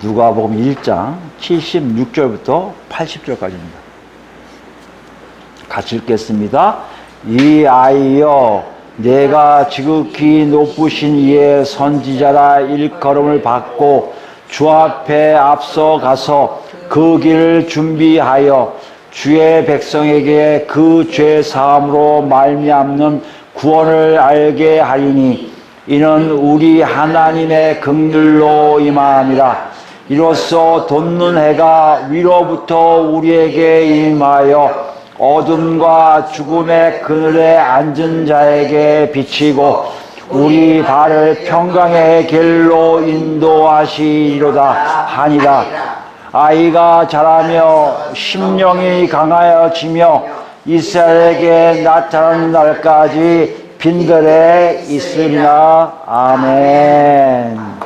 누가복음 1장 76절부터 80절까지입니다. 같이 읽겠습니다. 이 아이여, 내가 지극히 높으신 이의 선지자라 일컬음을 받고 주 앞에 앞서 가서 그 길을 준비하여 주의 백성에게 그 죄 사함으로 말미암는 구원을 알게 하리니 이는 우리 하나님의 긍휼로 임함이라. 이로써 돋는 해가 위로부터 우리에게 임하여 어둠과 죽음의 그늘에 앉은 자에게 비치고 우리 발을 평강의 길로 인도하시리로다 하니라. 아이가 자라며 심령이 강하여지며 이스라엘에게 나타나는 날까지 빈들에 있으리라. 아멘.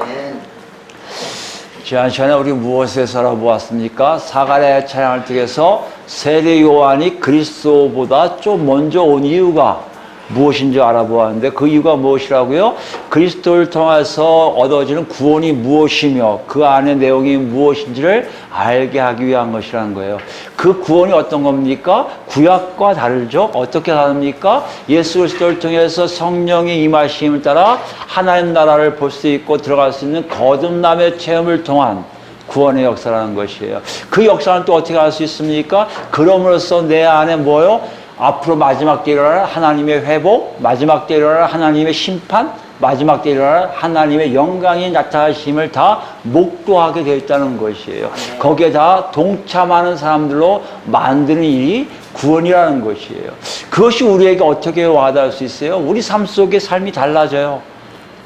지난 시간에 우리 무엇에서 알아보았습니까? 사가랴의 찬양을 통해서 세례 요한이 그리스도보다 좀 먼저 온 이유가 무엇인지 알아보았는데, 그 이유가 무엇이라고요? 그리스도를 통해서 얻어지는 구원이 무엇이며 그 안의 내용이 무엇인지를 알게 하기 위한 것이라는 거예요. 그 구원이 어떤 겁니까? 구약과 다르죠? 어떻게 다릅니까? 예수 그리스도를 통해서 성령의 임하심을 따라 하나님 나라를 볼 수 있고 들어갈 수 있는 거듭남의 체험을 통한 구원의 역사라는 것이에요. 그 역사는 또 어떻게 할 수 있습니까? 그럼으로써 내 안에 뭐요? 앞으로 마지막 때 일어날 하나님의 회복, 마지막 때 일어날 하나님의 심판, 마지막 때 일어날 하나님의 영광이 나타나심을 다 목도하게 되어 있다는 것이에요. 거기에 다 동참하는 사람들로 만드는 일이 구원이라는 것이에요. 그것이 우리에게 어떻게 와닿을 수 있어요? 우리 삶 속에 삶이 달라져요.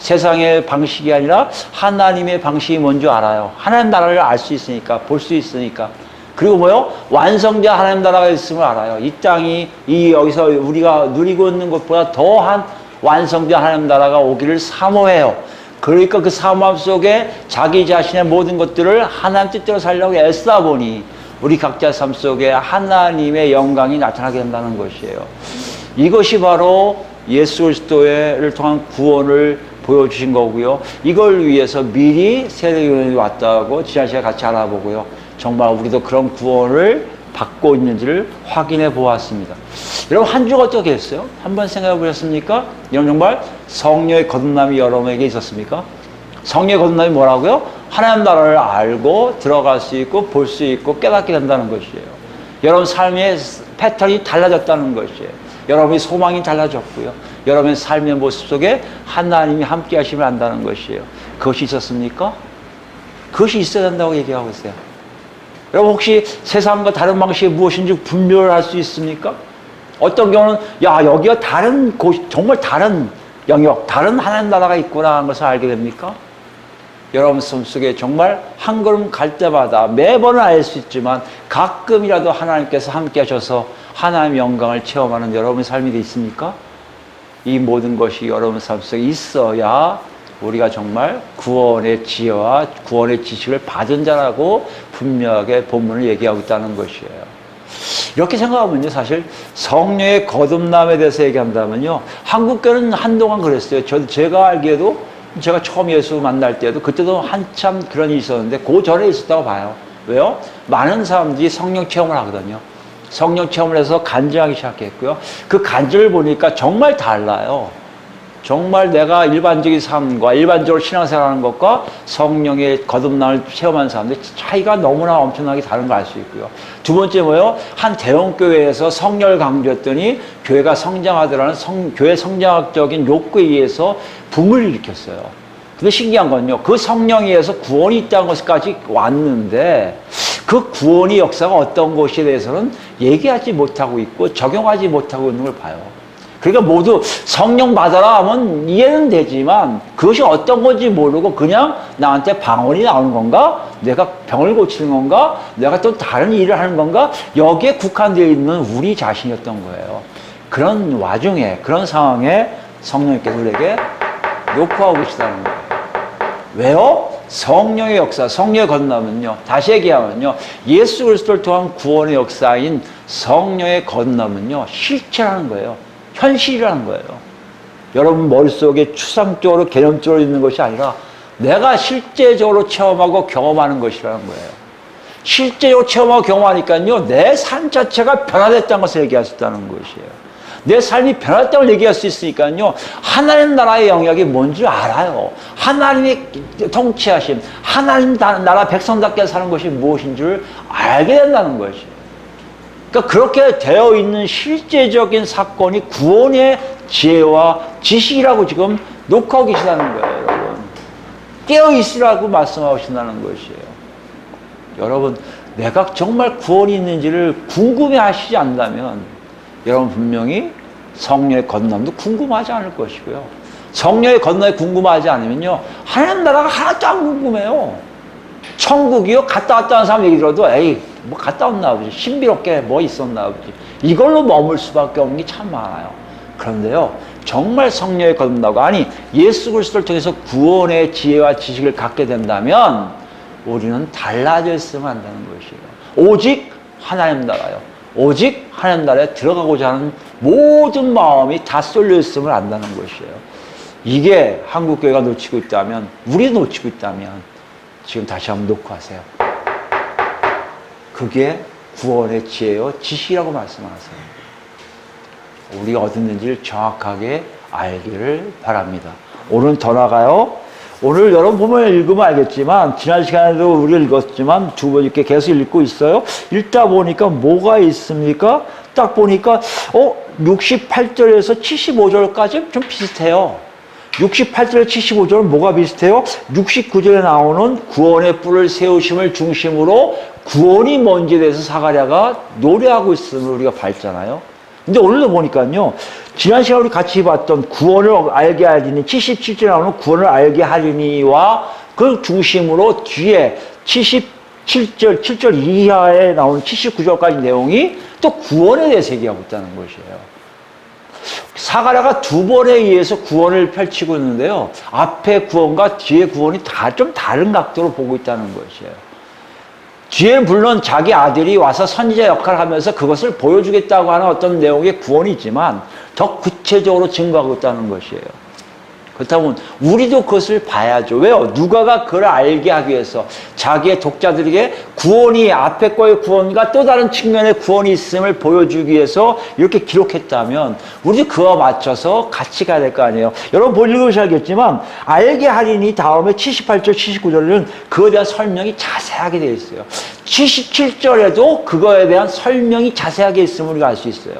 세상의 방식이 아니라 하나님의 방식이 뭔지 알아요. 하나님 나라를 알 수 있으니까, 볼 수 있으니까. 그리고 뭐요? 완성된 하나님 나라가 있음을 알아요. 이 땅이 여기서 우리가 누리고 있는 것보다 더한 완성된 하나님 나라가 오기를 사모해요. 그러니까 그 사모함 속에 자기 자신의 모든 것들을 하나님 뜻대로 살려고 애쓰다 보니 우리 각자 삶 속에 하나님의 영광이 나타나게 된다는 것이에요. 이것이 바로 예수 그리스도를 통한 구원을 보여주신 거고요. 이걸 위해서 미리 세례 요한이 왔다고 지난 시간에 같이 알아보고요. 정말 우리도 그런 구원을 받고 있는지를 확인해 보았습니다. 여러분, 한 주가 어떻게 했어요? 한번 생각해 보셨습니까? 여러분, 정말 성령의 거듭남이 여러분에게 있었습니까? 성령의 거듭남이 뭐라고요? 하나님 나라를 알고 들어갈 수 있고 볼 수 있고 깨닫게 된다는 것이에요. 여러분 삶의 패턴이 달라졌다는 것이에요. 여러분의 소망이 달라졌고요. 여러분의 삶의 모습 속에 하나님이 함께 하심을 안다는 것이에요. 그것이 있었습니까? 그것이 있어야 된다고 얘기하고 있어요. 여러분, 혹시 세상과 다른 방식이 무엇인지 분별할 수 있습니까? 어떤 경우는 여기가 다른 곳, 정말 다른 영역, 다른 하나님 나라가 있구나 하는 것을 알게 됩니까? 여러분 삶 속에 정말 한 걸음 갈 때마다 매번은 알 수 있지만 가끔이라도 하나님께서 함께 하셔서 하나님의 영광을 체험하는 여러분의 삶이 있습니까? 이 모든 것이 여러분 삶 속에 있어야 우리가 정말 구원의 지혜와 구원의 지식을 받은 자라고 분명하게 본문을 얘기하고 있다는 것이에요. 이렇게 생각하면요, 사실 성령의 거듭남에 대해서 얘기한다면요, 한국교회는 한동안 그랬어요. 제가 알기에도 제가 처음 예수 만날 때도 그때도 한참 그런 일이 있었는데 그 전에 있었다고 봐요. 왜요? 많은 사람들이 성령 체험을 하거든요. 성령 체험을 해서 간증하기 시작했고요. 그 간증을 보니까 정말 달라요. 정말 내가 일반적인 삶과 일반적으로 신앙생활하는 것과 성령의 거듭남을 체험한 사람들 차이가 너무나 엄청나게 다른 걸 알 수 있고요. 두 번째 뭐예요? 한 대형교회에서 성령을 강조했더니 교회가 성장하더라는 교회 성장학적인 욕구에 의해서 붐을 일으켰어요. 근데 신기한 건요, 그 성령에 의해서 구원이 있다는 것까지 왔는데 그 구원의 역사가 어떤 것에 대해서는 얘기하지 못하고 있고 적용하지 못하고 있는 걸 봐요. 그러니까 모두 성령 받아라 하면 이해는 되지만 그것이 어떤 건지 모르고 그냥 나한테 방언이 나오는 건가? 내가 병을 고치는 건가? 내가 또 다른 일을 하는 건가? 여기에 국한되어 있는 우리 자신이었던 거예요. 그런 와중에, 그런 상황에 성령님께서 우리에게 요구하고 계시다는 거예요. 왜요? 성령의 역사, 성령의 거듭남은요, 다시 얘기하면요, 예수 그리스도를 통한 구원의 역사인 성령의 거듭남은요, 실체라는 거예요. 현실이라는 거예요. 여러분 머릿속에 추상적으로 개념적으로 있는 것이 아니라 내가 실제적으로 체험하고 경험하는 것이라는 거예요. 실제적으로 체험하고 경험하니까요, 내 삶 자체가 변화됐다는 것을 얘기할 수 있다는 것이에요. 내 삶이 변화됐다는 걸 얘기할 수 있으니까요, 하나님 나라의 영역이 뭔지 알아요. 하나님이 통치하심, 하나님 나라 백성답게 사는 것이 무엇인 줄 알게 된다는 것이에요. 그러니까 그렇게 되어 있는 실제적인 사건이 구원의 지혜와 지식이라고 지금 녹화하고 계시다는 거예요, 여러분. 깨어있으라고 말씀하신다는 것이에요. 여러분, 내가 정말 구원이 있는지를 궁금해 하시지 않는다면 여러분 분명히 성령의 건너함도 궁금하지 않을 것이고요. 성령의 건너에 궁금하지 않으면요, 하나님 나라가 하나도 안 궁금해요. 천국이요? 갔다 왔다는 사람 얘기 들어도 에이, 뭐 갔다 왔나 보지. 신비롭게 뭐 있었나 보지. 이걸로 머물 수밖에 없는 게 참 많아요. 그런데요, 정말 성령의 건너고, 아니 예수 그리스도를 통해서 구원의 지혜와 지식을 갖게 된다면 우리는 달라져 있으면 한다는 것이에요. 오직 하나님 나라요. 오직 하나님 나라에 들어가고자 하는 모든 마음이 다 쏠려 있음을 안다는 것이에요. 이게 한국교회가 놓치고 있다면, 우리 놓치고 있다면 지금 다시 한번 녹화하세요. 그게 구원의 지혜요 지식이라고 말씀하세요. 우리가 어딨는지를 정확하게 알기를 바랍니다. 오늘 더 나가요. 오늘 여러분 보면 읽으면 알겠지만, 지난 시간에도 우리가 읽었지만 두 번 이렇게 계속 읽고 있어요. 읽다 보니까 뭐가 있습니까? 딱 보니까 68절에서 75절까지 좀 비슷해요. 68절에 75절은 뭐가 비슷해요? 69절에 나오는 구원의 뿔을 세우심을 중심으로 구원이 뭔지에 대해서 사가랴가 노래하고 있음을 우리가 봤잖아요. 근데 오늘도 보니까요, 지난 시간에 우리 같이 봤던 구원을 알게 하리니, 77절에 나오는 구원을 알게 하리니와 그 중심으로 뒤에 77절, 7절 이하에 나오는 79절까지 내용이 또 구원에 대해서 얘기하고 있다는 것이에요. 사가랴가 두 번에 의해서 구원을 펼치고 있는데요, 앞에 구원과 뒤에 구원이 다 좀 다른 각도로 보고 있다는 것이에요. 뒤에는 물론 자기 아들이 와서 선지자 역할을 하면서 그것을 보여주겠다고 하는 어떤 내용의 구원이 있지만 더 구체적으로 증거하고 있다는 것이에요. 그렇다면 우리도 그것을 봐야죠. 왜요? 누가가 그걸 알게 하기 위해서 자기의 독자들에게 구원이, 앞에 거의 구원과 또 다른 측면의 구원이 있음을 보여주기 위해서 이렇게 기록했다면 우리도 그와 맞춰서 같이 가야 될 거 아니에요. 여러분 읽으셔야겠지만, 알게 하리니 다음에 78절, 79절은 그거에 대한 설명이 자세하게 되어 있어요. 77절에도 그거에 대한 설명이 자세하게 있음을 우리가 알 수 있어요.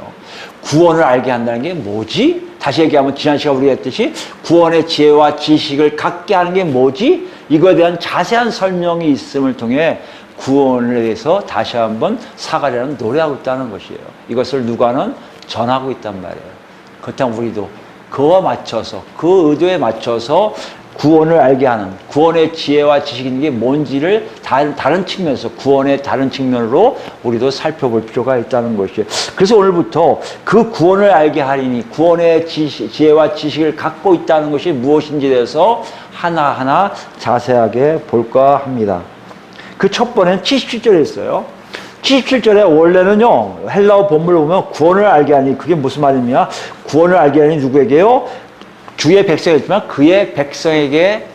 구원을 알게 한다는 게 뭐지? 다시 얘기하면 지난 시간에 우리가 했듯이 구원의 지혜와 지식을 갖게 하는 게 뭐지? 이거에 대한 자세한 설명이 있음을 통해 구원에 대해서 다시 한번 사가랴는 노래하고 있다는 것이에요. 이것을 누가는 전하고 있단 말이에요. 그렇다면 우리도 그와 맞춰서, 그 의도에 맞춰서 구원을 알게 하는, 구원의 지혜와 지식인 게 뭔지를 다른 측면에서, 구원의 다른 측면으로 우리도 살펴볼 필요가 있다는 것이에요. 그래서 오늘부터 그 구원을 알게 하리니, 구원의 지혜와 지식을 갖고 있다는 것이 무엇인지에 대해서 하나하나 자세하게 볼까 합니다. 그 첫 번째는 77절에 있어요. 77절에 원래는요, 헬라어 본문을 보면 구원을 알게 하니, 그게 무슨 말이냐? 구원을 알게 하니 누구에게요? 주의 백성이었지만 그의 백성에게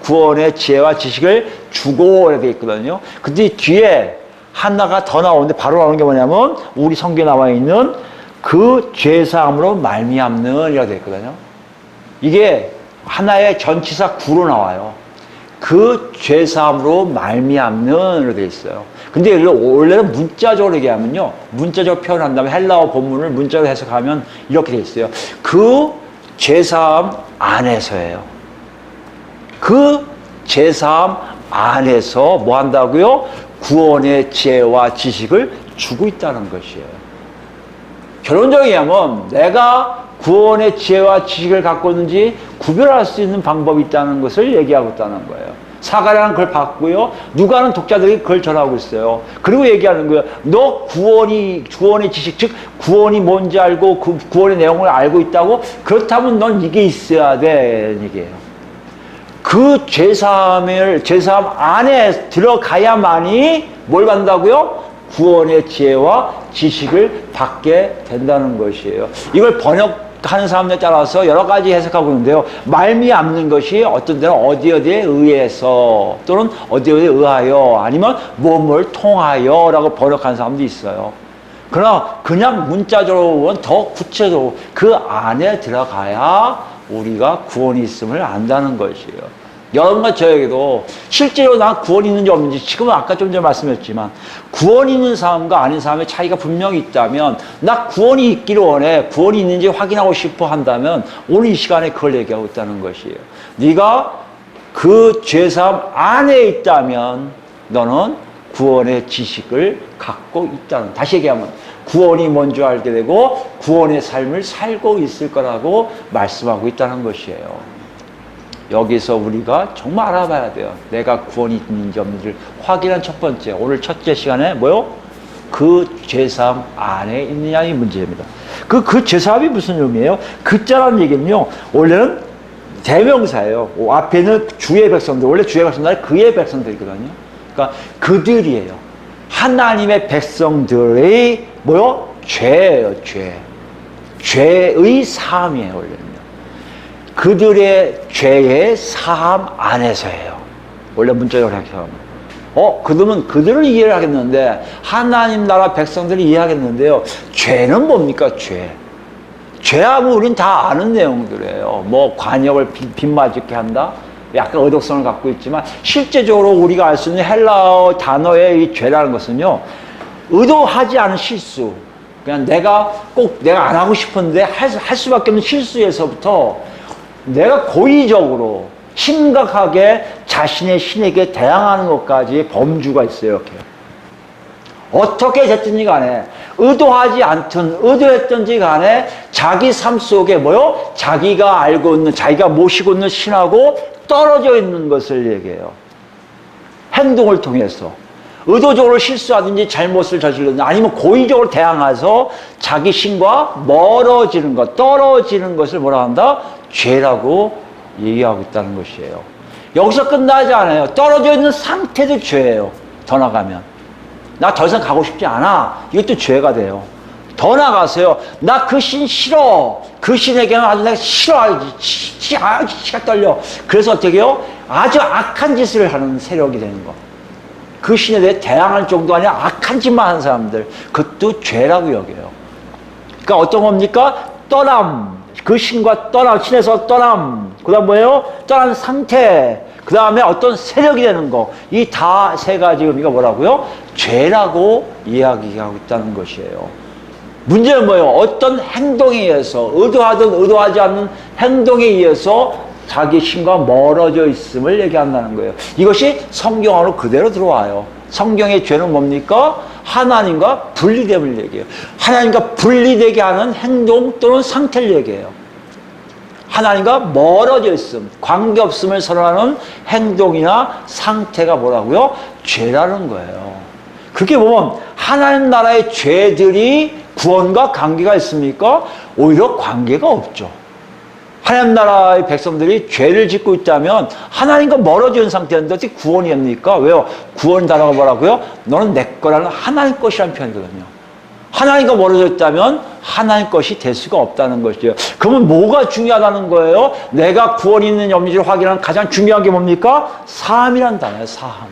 구원의 지혜와 지식을 주고 이렇게 있거든요. 근데 뒤에 하나가 더 나오는데 바로 나오는 게 뭐냐면, 우리 성경에 나와 있는 그 죄사함으로 말미암는 이라고 되어 있거든요. 이게 하나의 전치사 구로 나와요. 그 죄사함으로 말미암는 이라고 되어 있어요. 근데 원래는 문자적으로 얘기하면요, 문자적으로 표현한다면 헬라어 본문을 문자로 해석하면 이렇게 되어 있어요. 그 죄사함 안에서예요. 그 죄사함 안에서 뭐 한다고요? 구원의 지혜와 지식을 주고 있다는 것이에요. 결론적으로 얘기하면 내가 구원의 지혜와 지식을 갖고 있는지 구별할 수 있는 방법이 있다는 것을 얘기하고 있다는 거예요. 사가랴는 그걸 받고요, 누가는 독자들에게 그걸 전하고 있어요. 그리고 얘기하는 거예요. 너 구원의 지식, 즉 구원이 뭔지 알고 그 구원의 내용을 알고 있다고? 그렇다면 넌 이게 있어야 돼, 이게요. 그 죄사함 안에 들어가야만이 뭘 받는다고요? 구원의 지혜와 지식을 받게 된다는 것이에요. 이걸 하는 사람들에 따라서 여러 가지 해석하고 있는데요. 말미암는 것이 어떤 데는 어디에 의해서 또는 어디에 의하여 아니면 뭐뭘 통하여라고 번역한 사람도 있어요. 그러나 그냥 문자적으로는 더 구체적으로 그 안에 들어가야 우리가 구원이 있음을 안다는 것이에요. 여러분과 저에게도 실제로 나 구원이 있는지 없는지 지금은 아까 좀 전에 말씀했지만 구원이 있는 사람과 아닌 사람의 차이가 분명히 있다면 나 구원이 있기를 원해 구원이 있는지 확인하고 싶어 한다면 오늘 이 시간에 그걸 얘기하고 있다는 것이에요. 네가 그 죄사함 안에 있다면 너는 구원의 지식을 갖고 있다는, 다시 얘기하면 구원이 뭔지 알게 되고 구원의 삶을 살고 있을 거라고 말씀하고 있다는 것이에요. 여기서 우리가 정말 알아봐야 돼요. 내가 구원이 있는지 없는지를 확인한 첫 번째, 오늘 첫째 시간에 뭐요? 그 죄사함 안에 있느냐의 문제입니다. 그 죄사함이 무슨 의미예요? 그자라는 얘기는요, 원래는 대명사예요. 앞에는 주의 백성들, 원래 주의 백성들은 그의 백성들이거든요. 그러니까 그들이에요. 하나님의 백성들의 뭐요? 죄예요, 죄. 죄의 사함이에요, 원래는. 그들의 죄의 사함 안에서예요. 원래 문자적으로 하면. 그들을 이해를 하겠는데, 하나님 나라 백성들을 이해하겠는데요. 죄는 뭡니까, 죄? 죄하면 우린 다 아는 내용들이에요. 뭐, 관역을 빗맞게 한다? 약간 의도성을 갖고 있지만, 실제적으로 우리가 알 수 있는 헬라어 단어의 이 죄라는 것은요, 의도하지 않은 실수. 그냥 내가 안 하고 싶은데 할 수밖에 없는 실수에서부터 내가 고의적으로 심각하게 자신의 신에게 대항하는 것까지 범주가 있어요. 이렇게 어떻게 됐든지 간에 의도하지 않든 의도했든지 간에 자기 삶 속에 뭐요? 자기가 알고 있는, 자기가 모시고 있는 신하고 떨어져 있는 것을 얘기해요. 행동을 통해서 의도적으로 실수하든지 잘못을 저지르든 아니면 고의적으로 대항해서 자기 신과 멀어지는 것, 떨어지는 것을 뭐라 한다? 죄라고 얘기하고 있다는 것이에요. 여기서 끝나지 않아요. 떨어져 있는 상태도 죄예요. 더 나가면 나 더 이상 가고 싶지 않아. 이것도 죄가 돼요. 더 나가서요. 나 그 신 싫어. 그 신에게는 아주 내가 싫어하지. 치가 떨려. 그래서 어떻게 해요? 아주 악한 짓을 하는 세력이 되는 거. 그 신에 대해 대항할 정도 아니라 악한 짓만 하는 사람들, 그것도 죄라고 여겨요. 그러니까 어떤 겁니까? 떠남. 그 신과 떠남, 신에서 떠남. 그 다음 뭐예요? 떠난 상태. 그 다음에 어떤 세력이 되는 거. 이 다 세 가지 의미가 뭐라고요? 죄라고 이야기하고 있다는 것이에요. 문제는 뭐예요? 어떤 행동에 의해서, 의도하든 의도하지 않는 행동에 의해서 자기 신과 멀어져 있음을 얘기한다는 거예요. 이것이 성경 안으로 그대로 들어와요. 성경의 죄는 뭡니까? 하나님과 분리됨을 얘기해요. 하나님과 분리되게 하는 행동 또는 상태를 얘기해요. 하나님과 멀어져 있음, 관계없음을 선언하는 행동이나 상태가 뭐라고요? 죄라는 거예요. 그렇게 보면 하나님 나라의 죄들이 구원과 관계가 있습니까? 오히려 관계가 없죠. 하나님 나라의 백성들이 죄를 짓고 있다면 하나님과 멀어져 있는 상태인데 어떻게 구원이 됩니까? 왜요? 구원 단어가 뭐라고요? 너는 내 거라는 하나님 것이라는 표현이거든요. 하나님과 멀어져 있다면 하나님 것이 될 수가 없다는 것이에요. 그러면 뭐가 중요하다는 거예요? 내가 구원이 있는지 없는지를 확인하는 가장 중요한 게 뭡니까? 사함이란 단어예요. 사함.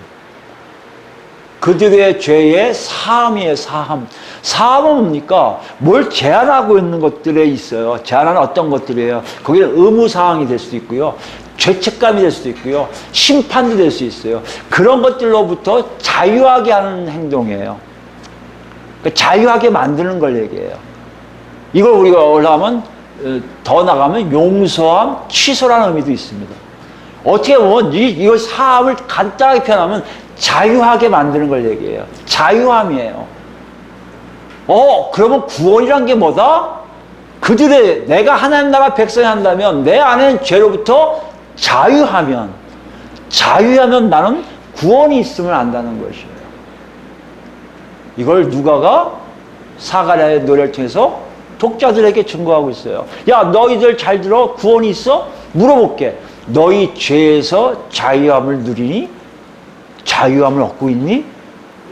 그들의 죄의 사함이에요. 사함. 사함은 뭡니까? 뭘 제한하고 있는 것들에 있어요. 제한하는 어떤 것들이에요? 거기는 의무사항이 될 수도 있고요. 죄책감이 될 수도 있고요. 심판도 될 수 있어요. 그런 것들로부터 자유하게 하는 행동이에요. 그러니까 자유하게 만드는 걸 얘기해요. 이걸 우리가 올라가면 더 나가면 용서함, 취소라는 의미도 있습니다. 어떻게 보면 이걸 사함을 간단하게 표현하면 자유하게 만드는 걸 얘기해요. 자유함이에요. 그러면 구원이란 게 뭐다? 그들의, 내가 하나님 나라 백성이 한다면 내 안에는 죄로부터 자유하면 나는 구원이 있음을 안다는 것이에요. 이걸 누가가 사가랴의 노래를 통해서 독자들에게 증거하고 있어요. 야, 너희들 잘 들어. 구원이 있어? 물어볼게. 너희 죄에서 자유함을 누리니? 자유함을 얻고 있니?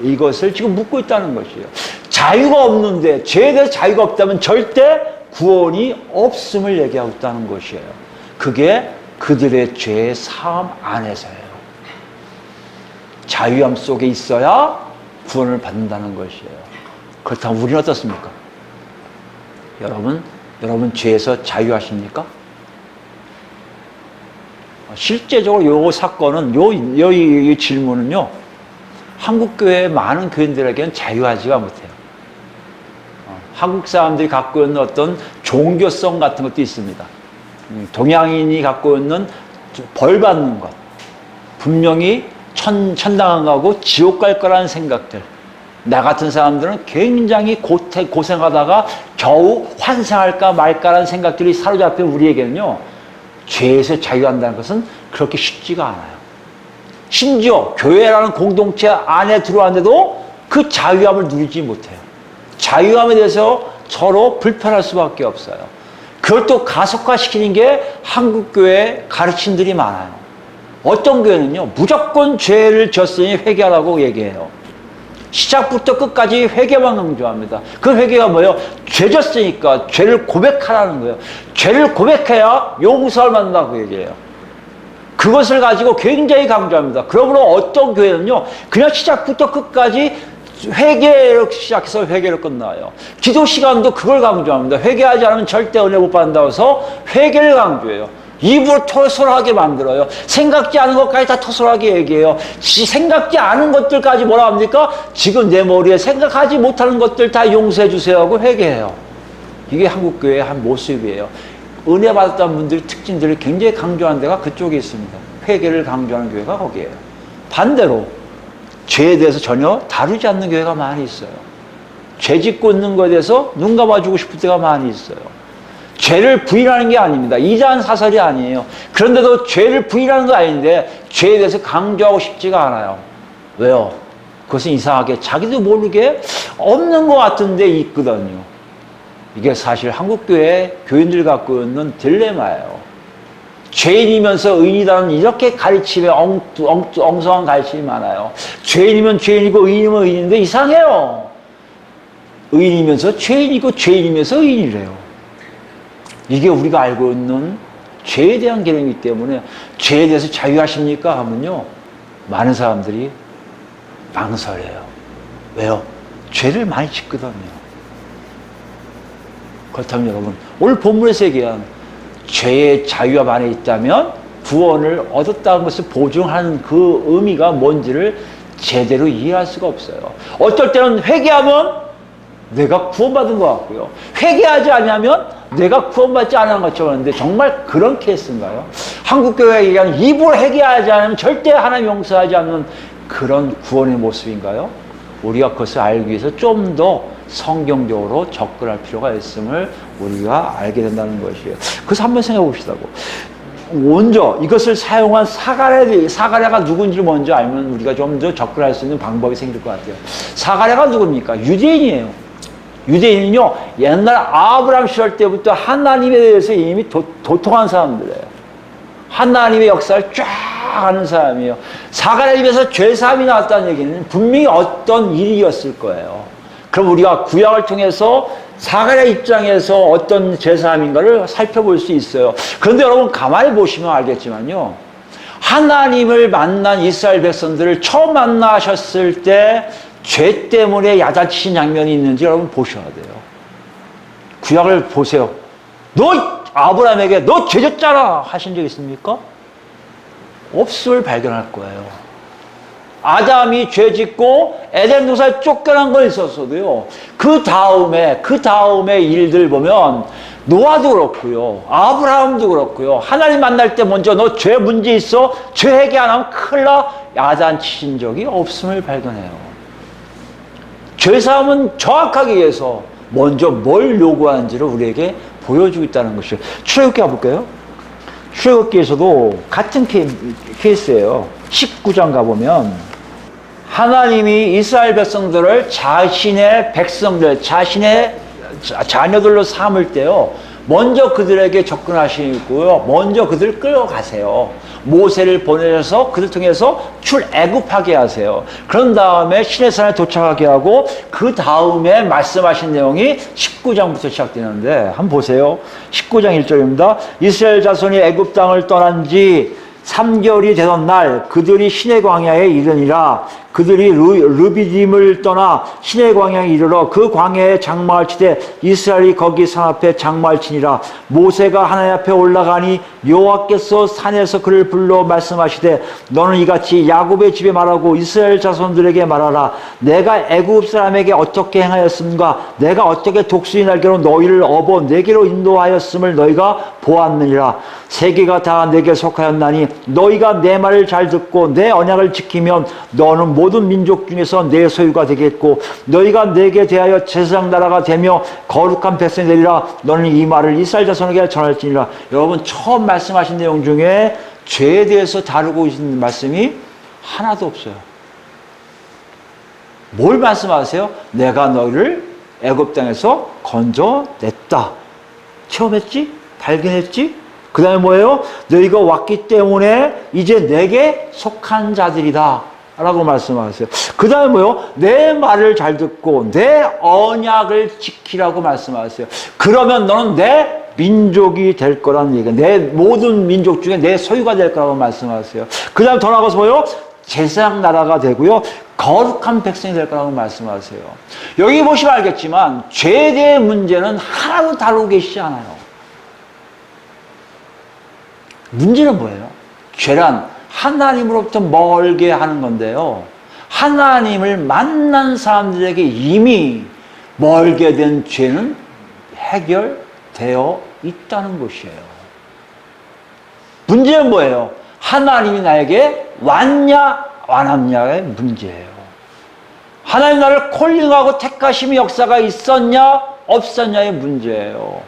이것을 지금 묻고 있다는 것이에요. 자유가 없는데, 죄에 대해서 자유가 없다면 절대 구원이 없음을 얘기하고 있다는 것이에요. 그게 그들의 죄의 사함 안에서예요. 자유함 속에 있어야 구원을 받는다는 것이에요. 그렇다면 우리는 어떻습니까? 여러분 죄에서 자유하십니까? 실제적으로 요 사건은, 이 질문은요, 한국교회의 많은 교인들에게는 자유하지가 못해요. 한국 사람들이 갖고 있는 어떤 종교성 같은 것도 있습니다. 동양인이 갖고 있는 벌 받는 것, 분명히 천당안 가고 지옥 갈 거라는 생각들. 나 같은 사람들은 굉장히 고생하다가 겨우 환생할까 말까라는 생각들이 사로잡혀 우리에게는요, 죄에서 자유한다는 것은 그렇게 쉽지가 않아요. 심지어 교회라는 공동체 안에 들어왔는데도 그 자유함을 누리지 못해요. 자유함에 대해서 서로 불편할 수밖에 없어요. 그걸 또 가속화시키는 게 한국교회 가르침들이 많아요. 어떤 교회는요, 무조건 죄를 졌으니 회개하라고 얘기해요. 시작부터 끝까지 회개만 강조합니다. 그 회개가 뭐예요? 죄 졌으니까 죄를 고백하라는 거예요. 죄를 고백해야 용서를 받는다고 얘기해요. 그것을 가지고 굉장히 강조합니다. 그러므로 어떤 교회는요, 그냥 시작부터 끝까지 회개로 시작해서 회개로 끝나요. 기도 시간도 그걸 강조합니다. 회개하지 않으면 절대 은혜 못 받는다고 해서 회개를 강조해요. 입으로 토설하게 만들어요. 생각지 않은 것까지 다 토설하게 얘기해요. 생각지 않은 것들까지 뭐라 합니까? 지금 내 머리에 생각하지 못하는 것들 다 용서해 주세요 하고 회개해요. 이게 한국교회의 한 모습이에요. 은혜 받았던 분들의 특징들을 굉장히 강조하는 데가 그쪽에 있습니다. 회개를 강조하는 교회가 거기에요. 반대로 죄에 대해서 전혀 다루지 않는 교회가 많이 있어요. 죄 짓고 있는 것에 대해서 눈 감아주고 싶을 때가 많이 있어요. 죄를 부인하는 게 아닙니다. 이자한 사설이 아니에요. 그런데도 죄를 부인하는 거 아닌데 죄에 대해서 강조하고 싶지가 않아요. 왜요? 그것은 이상하게 자기도 모르게 없는 것 같은데 있거든요. 이게 사실 한국교회 교인들 갖고 있는 딜레마예요. 죄인이면서 의인이라는 이렇게 가르침에 엉성한 가르침이 많아요. 죄인이면 죄인이고 의인이면 의인인데 이상해요. 의인이면서 죄인이고 죄인이면서 의인이래요. 이게 우리가 알고 있는 죄에 대한 개념이기 때문에 죄에 대해서 자유하십니까? 하면요, 많은 사람들이 망설여요. 왜요? 죄를 많이 짓거든요. 그렇다면 여러분, 오늘 본문에서 얘기한 죄의 자유함 안에 있다면 구원을 얻었다는 것을 보증하는 그 의미가 뭔지를 제대로 이해할 수가 없어요. 어떨 때는 회개하면 내가 구원받은 것 같고요, 회개하지 않으면 내가 구원받지 않은 것처럼 하는데 정말 그런 케이스인가요? 한국교회가 얘기하는 입으로 회개하지 않으면 절대 하나님 용서하지 않는 그런 구원의 모습인가요? 우리가 그것을 알기 위해서 좀 더 성경적으로 접근할 필요가 있음을 우리가 알게 된다는 것이에요. 그래서 한번 생각해 봅시다고. 먼저 이것을 사용한 사가랴가 누군지를 먼저 알면 우리가 좀 더 접근할 수 있는 방법이 생길 것 같아요. 사가랴가 누굽니까? 유대인이에요. 유대인은요, 옛날 아브라함 시절 때부터 하나님에 대해서 이미 도통한 사람들이에요. 하나님의 역사를 쫙 아는 사람이에요. 사가랴 입에서 죄사함이 나왔다는 얘기는 분명히 어떤 일이었을 거예요. 그럼 우리가 구약을 통해서 사가랴 입장에서 어떤 죄사함인가를 살펴볼 수 있어요. 그런데 여러분 가만히 보시면 알겠지만요, 하나님을 만난 이스라엘 백성들을 처음 만나셨을 때 죄 때문에 야단치신 장면이 있는지 여러분 보셔야 돼요. 구약을 보세요. 너 아브라함에게 너 죄 졌잖아 하신 적 있습니까? 없음을 발견할 거예요. 아담이 죄 짓고 에덴 동산에 쫓겨난 건 있었어도요, 그 다음에 일들 보면 노아도 그렇고요, 아브라함도 그렇고요, 하나님 만날 때 먼저 너 죄 문제 있어, 죄 해결 안 하면 큰일 나, 야단치신 적이 없음을 발견해요. 죄사함은 정확하게 해서 먼저 뭘 요구하는지를 우리에게 보여주고 있다는 것이에요. 출애굽기 가볼까요? 출애굽기에서도 같은 케이스예요. 19장 가보면 하나님이 이스라엘 백성들을 자신의 백성들, 자신의 자녀들로 삼을 때요, 먼저 그들에게 접근하시고요. 먼저 그들을 끌어가세요. 모세를 보내셔서 그들 통해서 출애굽하게 하세요. 그런 다음에 시내산에 도착하게 하고 그 다음에 말씀하신 내용이 19장부터 시작되는데 한번 보세요. 19장 1절입니다. 이스라엘 자손이 애굽 땅을 떠난 지 3개월이 되던 날 그들이 시내 광야에 이르니라. 그들이 르비딤을 떠나 시내 광야에 이르러 그 광야에 장막을 치되 이스라엘이 거기 산 앞에 장막을 치니라. 모세가 하나님 앞에 올라가니 여호와께서 산에서 그를 불러 말씀하시되 너는 이같이 야곱의 집에 말하고 이스라엘 자손들에게 말하라. 내가 애굽 사람에게 어떻게 행하였음과 내가 어떻게 독수리 날개로 너희를 업어 내게로 인도하였음을 너희가 보았느니라. 세계가 다 내게 속하였나니 너희가 내 말을 잘 듣고 내 언약을 지키면 너는 모든 민족 중에서 내 소유가 되겠고 너희가 내게 대하여 제사장 나라가 되며 거룩한 백성이 되리라. 너는 이 말을 이스라엘 자손에게 전할지니라. 여러분 처음 말씀하신 내용 중에 죄에 대해서 다루고 있는 말씀이 하나도 없어요. 뭘 말씀하세요? 내가 너희를 애굽 땅에서 건져냈다. 체험했지? 발견했지? 그 다음에 뭐예요? 너희가 왔기 때문에 이제 내게 속한 자들이다 라고 말씀하세요. 그 다음에 뭐예요? 내 말을 잘 듣고 내 언약을 지키라고 말씀하세요. 그러면 너는 내 민족이 될 거라는 얘기예요. 내 모든 민족 중에 내 소유가 될 거라고 말씀하세요. 그 다음에 더 나가서 뭐예요? 제사장 나라가 되고요. 거룩한 백성이 될 거라고 말씀하세요. 여기 보시면 알겠지만 죄에 대한 문제는 하나도 다루고 계시지 않아요. 문제는 뭐예요? 죄란 하나님으로부터 멀게 하는 건데요. 하나님을 만난 사람들에게 이미 멀게 된 죄는 해결되어 있다는 것이에요. 문제는 뭐예요? 하나님이 나에게 왔냐 안 왔냐의 문제예요. 하나님 나를 콜링하고 택하심의 역사가 있었냐 없었냐의 문제예요.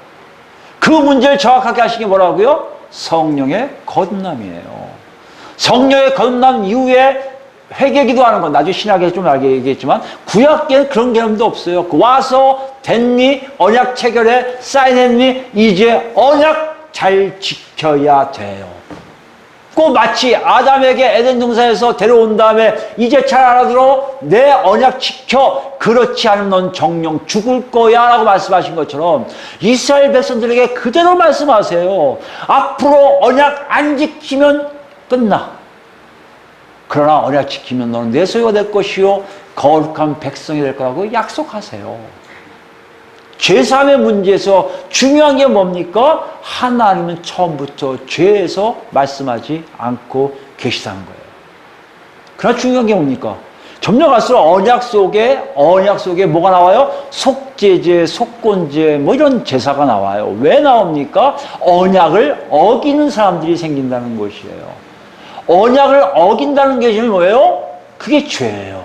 그 문제를 정확하게 하시는 게 뭐라고요? 성령의 거듭남이에요. 성령의 거듭남 이후에 회개기도 하는 건 나중에 신학에서 좀 알게 얘기했지만 구약계는 그런 개념도 없어요. 와서 됐니? 언약 체결해? 사인했니? 이제 언약 잘 지켜야 돼요. 꼭 마치 아담에게 에덴 동산에서 데려온 다음에 이제 잘 알아들어 내 언약 지켜 그렇지 않으면 넌 정령 죽을 거야 라고 말씀하신 것처럼 이스라엘 백성들에게 그대로 말씀하세요. 앞으로 언약 안 지키면 끝나. 그러나 언약 지키면 너는 내 소유가 될 것이요 거룩한 백성이 될 거라고 약속하세요. 죄사함의 문제에서 중요한 게 뭡니까? 하나님은 처음부터 죄에서 말씀하지 않고 계시다는 거예요. 그러나 중요한 게 뭡니까? 점점 갈수록 언약 속에 뭐가 나와요? 속죄제, 속건제 뭐 이런 제사가 나와요. 왜 나옵니까? 언약을 어기는 사람들이 생긴다는 것이에요. 언약을 어긴다는 게 지금 뭐예요? 그게 죄예요.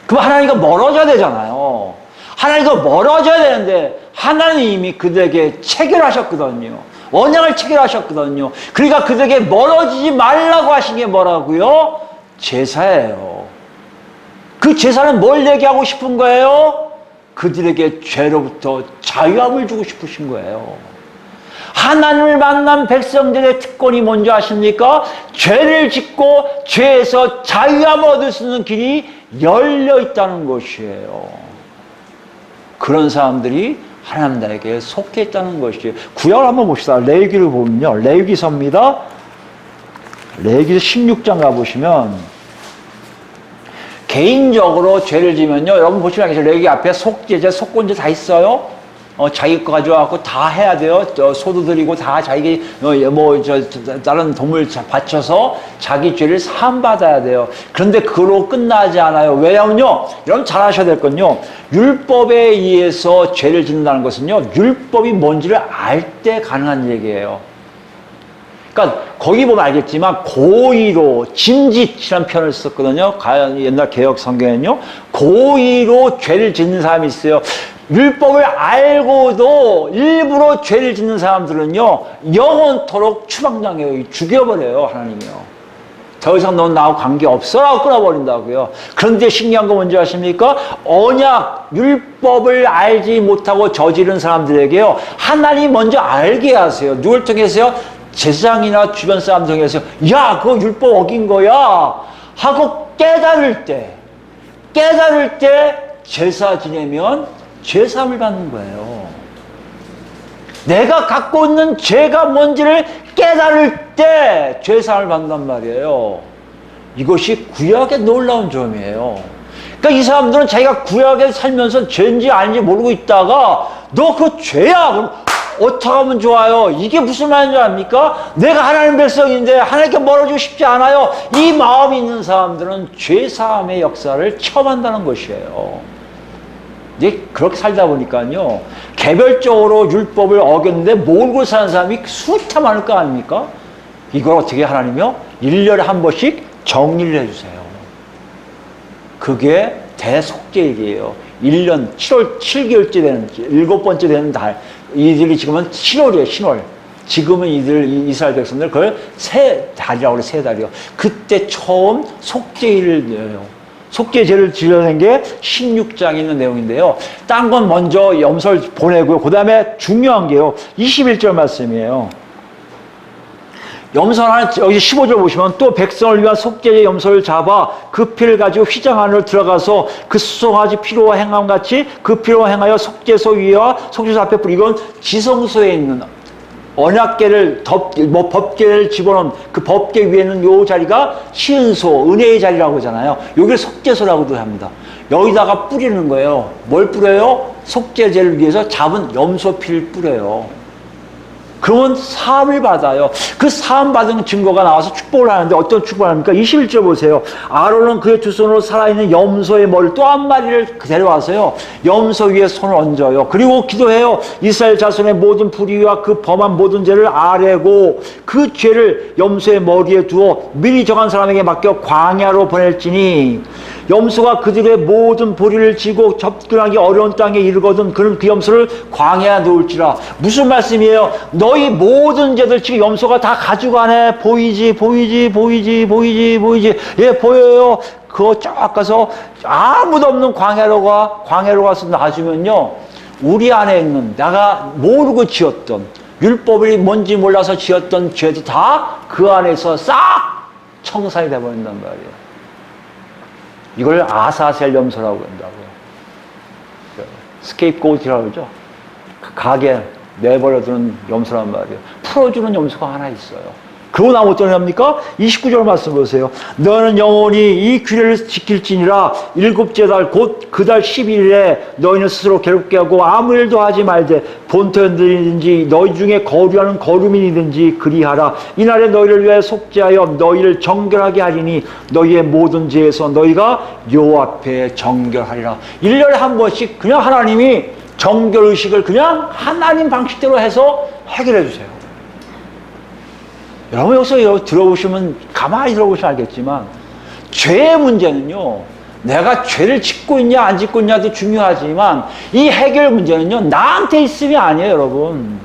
그럼 하나님과 멀어져야 되잖아요. 하나님과 멀어져야 되는데 하나님이 그들에게 체결하셨거든요. 언약을 체결하셨거든요. 그러니까 그들에게 멀어지지 말라고 하신 게 뭐라고요? 제사예요. 그 제사는 뭘 얘기하고 싶은 거예요? 그들에게 죄로부터 자유함을 주고 싶으신 거예요. 하나님을 만난 백성들의 특권이 뭔지 아십니까? 죄를 짓고 죄에서 자유함을 얻을 수 있는 길이 열려 있다는 것이에요. 그런 사람들이 하나님 나라에게 속해 있다는 것이에요. 구약을 한번 봅시다. 레위기를 보면요. 레위기서입니다. 레위기서 16장 가보시면 개인적으로 죄를 지면요. 여러분 보시면 알겠죠. 레위기 앞에 속죄제, 속건제 다 있어요. 자기 거 가져와갖고 다 해야 돼요. 소도 드리고 다 자기 다른 동물 바쳐서 자기 죄를 사함받아야 돼요. 그런데 그로 끝나지 않아요. 왜냐면요, 여러분 잘 아셔야 될 건요, 율법에 의해서 죄를 짓는다는 것은요, 율법이 뭔지를 알 때 가능한 얘기예요. 그러니까 거기 보면 알겠지만 고의로 짐짓이라는 표현을 썼거든요. 옛날 개혁 성경에는요, 고의로 죄를 짓는 사람이 있어요. 율법을 알고도 일부러 죄를 짓는 사람들은요 영원토록 추방당해요. 죽여버려요, 하나님이요. 더 이상 넌 나하고 관계없어 라고 끊어버린다고요. 그런데 신기한 거 뭔지 아십니까? 언약, 율법을 알지 못하고 저지른 사람들에게요, 하나님 먼저 알게 하세요. 누굴 통해서요? 제사장이나 주변 사람 통해서 야, 그거 율법 어긴 거야 하고 깨달을 때 제사 지내면 죄사함을 받는 거예요. 내가 갖고 있는 죄가 뭔지를 깨달을 때 죄사함을 받는단 말이에요. 이것이 구약의 놀라운 점이에요. 그러니까 이 사람들은 자기가 구약에 살면서 죄인지 아닌지 모르고 있다가 너 그거 죄야. 그럼 어떻게 하면 좋아요? 이게 무슨 말인지 압니까? 내가 하나님 백성인데 하나님께 멀어지고 싶지 않아요. 이 마음이 있는 사람들은 죄사함의 역사를 처음 한다는 것이에요. 이제 그렇게 살다 보니까요, 개별적으로 율법을 어겼는데 모르고 사는 사람이 수타 많을 거 아닙니까? 이걸 어떻게 하나님이요? 1년에 한 번씩 정리를 해주세요. 그게 대속죄일이에요. 1년 7월 7개월째 되는, 7번째 되는 달. 이들이 지금은 7월이에요, 10월. 지금은 이스라엘 백성들 그걸 세 달이라고 그래요, 세 달이요. 그때 처음 속죄일을 내요. 속죄제를 지려낸 게 16장에 있는 내용인데요. 딴 건 먼저 염소를 보내고요. 그 다음에 중요한 게요, 21절 말씀이에요. 염소 하나, 여기 15절 보시면 또 백성을 위한 속죄제 염소를 잡아 그 피를 가지고 휘장 안으로 들어가서 그 수송아지 피로와 행함 같이 그 피로와 행하여 속죄소 위와 속죄소 앞에 뿌리. 이건 지성소에 있는 언약궤를 법궤를 집어넣은 그 법궤 위에 있는 요 자리가 시은소, 은혜의 자리라고 하잖아요. 여기를 속죄소라고도 합니다. 여기다가 뿌리는 거예요. 뭘 뿌려요? 속죄제를 위해서 잡은 염소 피를 뿌려요. 그러면 사함을 받아요. 그 사함 받은 증거가 나와서 축복을 하는데 어떤 축복을 합니까? 21절 보세요. 아론은 그의 두 손으로 살아있는 염소의 머리를 또 한 마리를 데려와서요, 염소 위에 손을 얹어요. 그리고 기도해요. 이스라엘 자손의 모든 불의와 그 범한 모든 죄를 아뢰고 그 죄를 염소의 머리에 두어 미리 정한 사람에게 맡겨 광야로 보낼지니 염소가 그들의 모든 불의를 지고 접근하기 어려운 땅에 이르거든 그는 그 염소를 광야에 놓을지라. 무슨 말씀이에요? 너희 모든 죄들 지금 염소가 다 가져가네. 보이지. 예, 보여요. 그거 쫙 가서 아무도 없는 광야로 가서 놔주면요, 우리 안에 있는 내가 모르고 지었던, 율법이 뭔지 몰라서 지었던 죄도 다 그 안에서 싹 청산이 돼버린단 말이에요. 이걸 아사셀 염소라고 한다고요. 스케이프고트라고 그러죠. 가게 내버려두는 염소란 말이에요. 풀어주는 염소가 하나 있어요. 그러고 나면 어떤 합니까? 29절 말씀 보세요. 너는 영원히 이 규례를 지킬지니라. 일곱째 달 곧 그 달 11일에 너희는 스스로 괴롭게 하고 아무 일도 하지 말되 본토인들이든지 너희 중에 거류하는 거류민이든지 그리하라. 이날에 너희를 위하여 속죄하여 너희를 정결하게 하리니 너희의 모든 죄에서 너희가 여호와 앞에 정결하리라. 1년에 한 번씩 그냥 하나님이 정결의식을 그냥 하나님 방식대로 해서 해결해 주세요. 여러분 여기서 들어보시면, 가만히 들어보시면 알겠지만, 죄의 문제는요, 내가 죄를 짓고 있냐 안 짓고 있냐도 중요하지만 이 해결 문제는요, 나한테 있음이 아니에요. 여러분,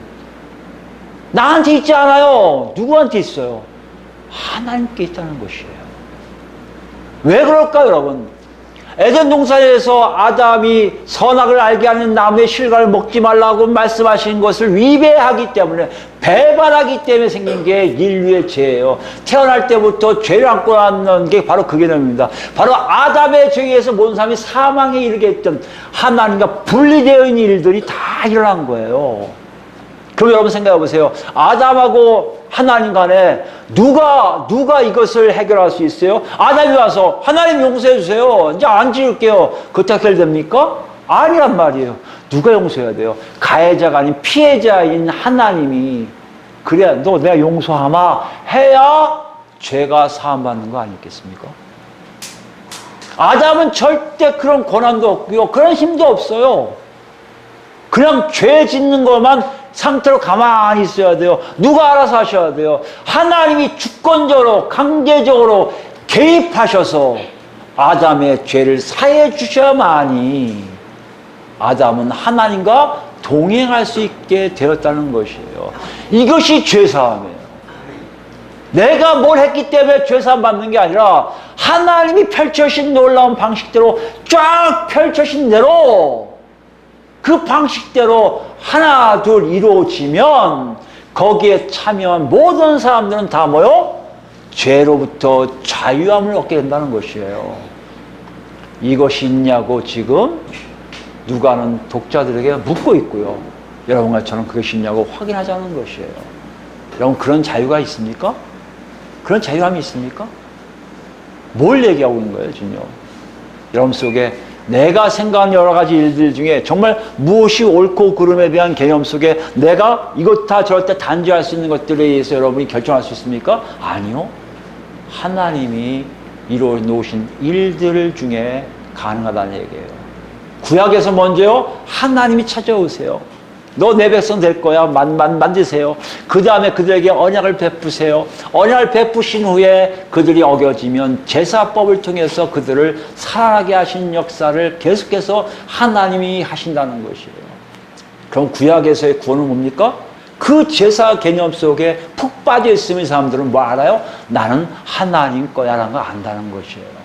나한테 있지 않아요. 누구한테 있어요? 하나님께 있다는 것이에요. 왜 그럴까요, 여러분? 에덴 동산에서 아담이 선악을 알게 하는 나무의 실과를 먹지 말라고 말씀하신 것을 위배하기 때문에, 배반하기 때문에 생긴 게 인류의 죄예요. 태어날 때부터 죄를 안고 낳는 게 바로 그 개념입니다. 바로 아담의 죄에 의해서 모든 사람이 사망에 이르게 했던, 하나님과 분리되어 있는 일들이 다 일어난 거예요. 그럼 여러분 생각해 보세요. 아담하고 하나님 간에 누가 이것을 해결할 수 있어요? 아담이 와서 하나님 용서해 주세요, 이제 안 지을게요. 그렇게 해결됩니까? 아니란 말이에요. 누가 용서해야 돼요? 가해자가 아닌 피해자인 하나님이, 그래야 너 내가 용서하마 해야 죄가 사함받는 거 아니겠습니까? 아담은 절대 그런 권한도 없고요, 그런 힘도 없어요. 그냥 죄 짓는 것만 상태로 가만히 있어야 돼요. 누가 알아서 하셔야 돼요. 하나님이 주권적으로 강제적으로 개입하셔서 아담의 죄를 사해 주셔야만이 아담은 하나님과 동행할 수 있게 되었다는 것이에요. 이것이 죄사함이에요. 내가 뭘 했기 때문에 죄사함 받는 게 아니라 하나님이 펼쳐신 놀라운 방식대로 쫙 펼쳐신 대로 그 방식대로 하나 둘 이루어지면 거기에 참여한 모든 사람들은 다 뭐요? 죄로부터 자유함을 얻게 된다는 것이에요. 이것이 있냐고 지금 누가는 독자들에게 묻고 있고요. 여러분과 저는 그것이 있냐고 확인하자는 것이에요. 여러분 그런 자유가 있습니까? 그런 자유함이 있습니까? 뭘 얘기하고 있는 거예요, 지금요? 여러분 속에 내가 생각하는 여러 가지 일들 중에 정말 무엇이 옳고 그름에 대한 개념 속에 내가 이것 저럴 때 단죄할 수 있는 것들에 의해서 여러분이 결정할 수 있습니까? 아니요. 하나님이 이루어 놓으신 일들 중에 가능하다는 얘기예요. 구약에서 먼저요, 하나님이 찾아오세요. 너 내 백성 될 거야. 만드세요. 그 다음에 그들에게 언약을 베푸세요. 언약을 베푸신 후에 그들이 어겨지면 제사법을 통해서 그들을 살아나게 하신 역사를 계속해서 하나님이 하신다는 것이에요. 그럼 구약에서의 구원은 뭡니까? 그 제사 개념 속에 푹 빠져 있으면 사람들은 뭐 알아요? 나는 하나님 거야라는 걸 안다는 것이에요.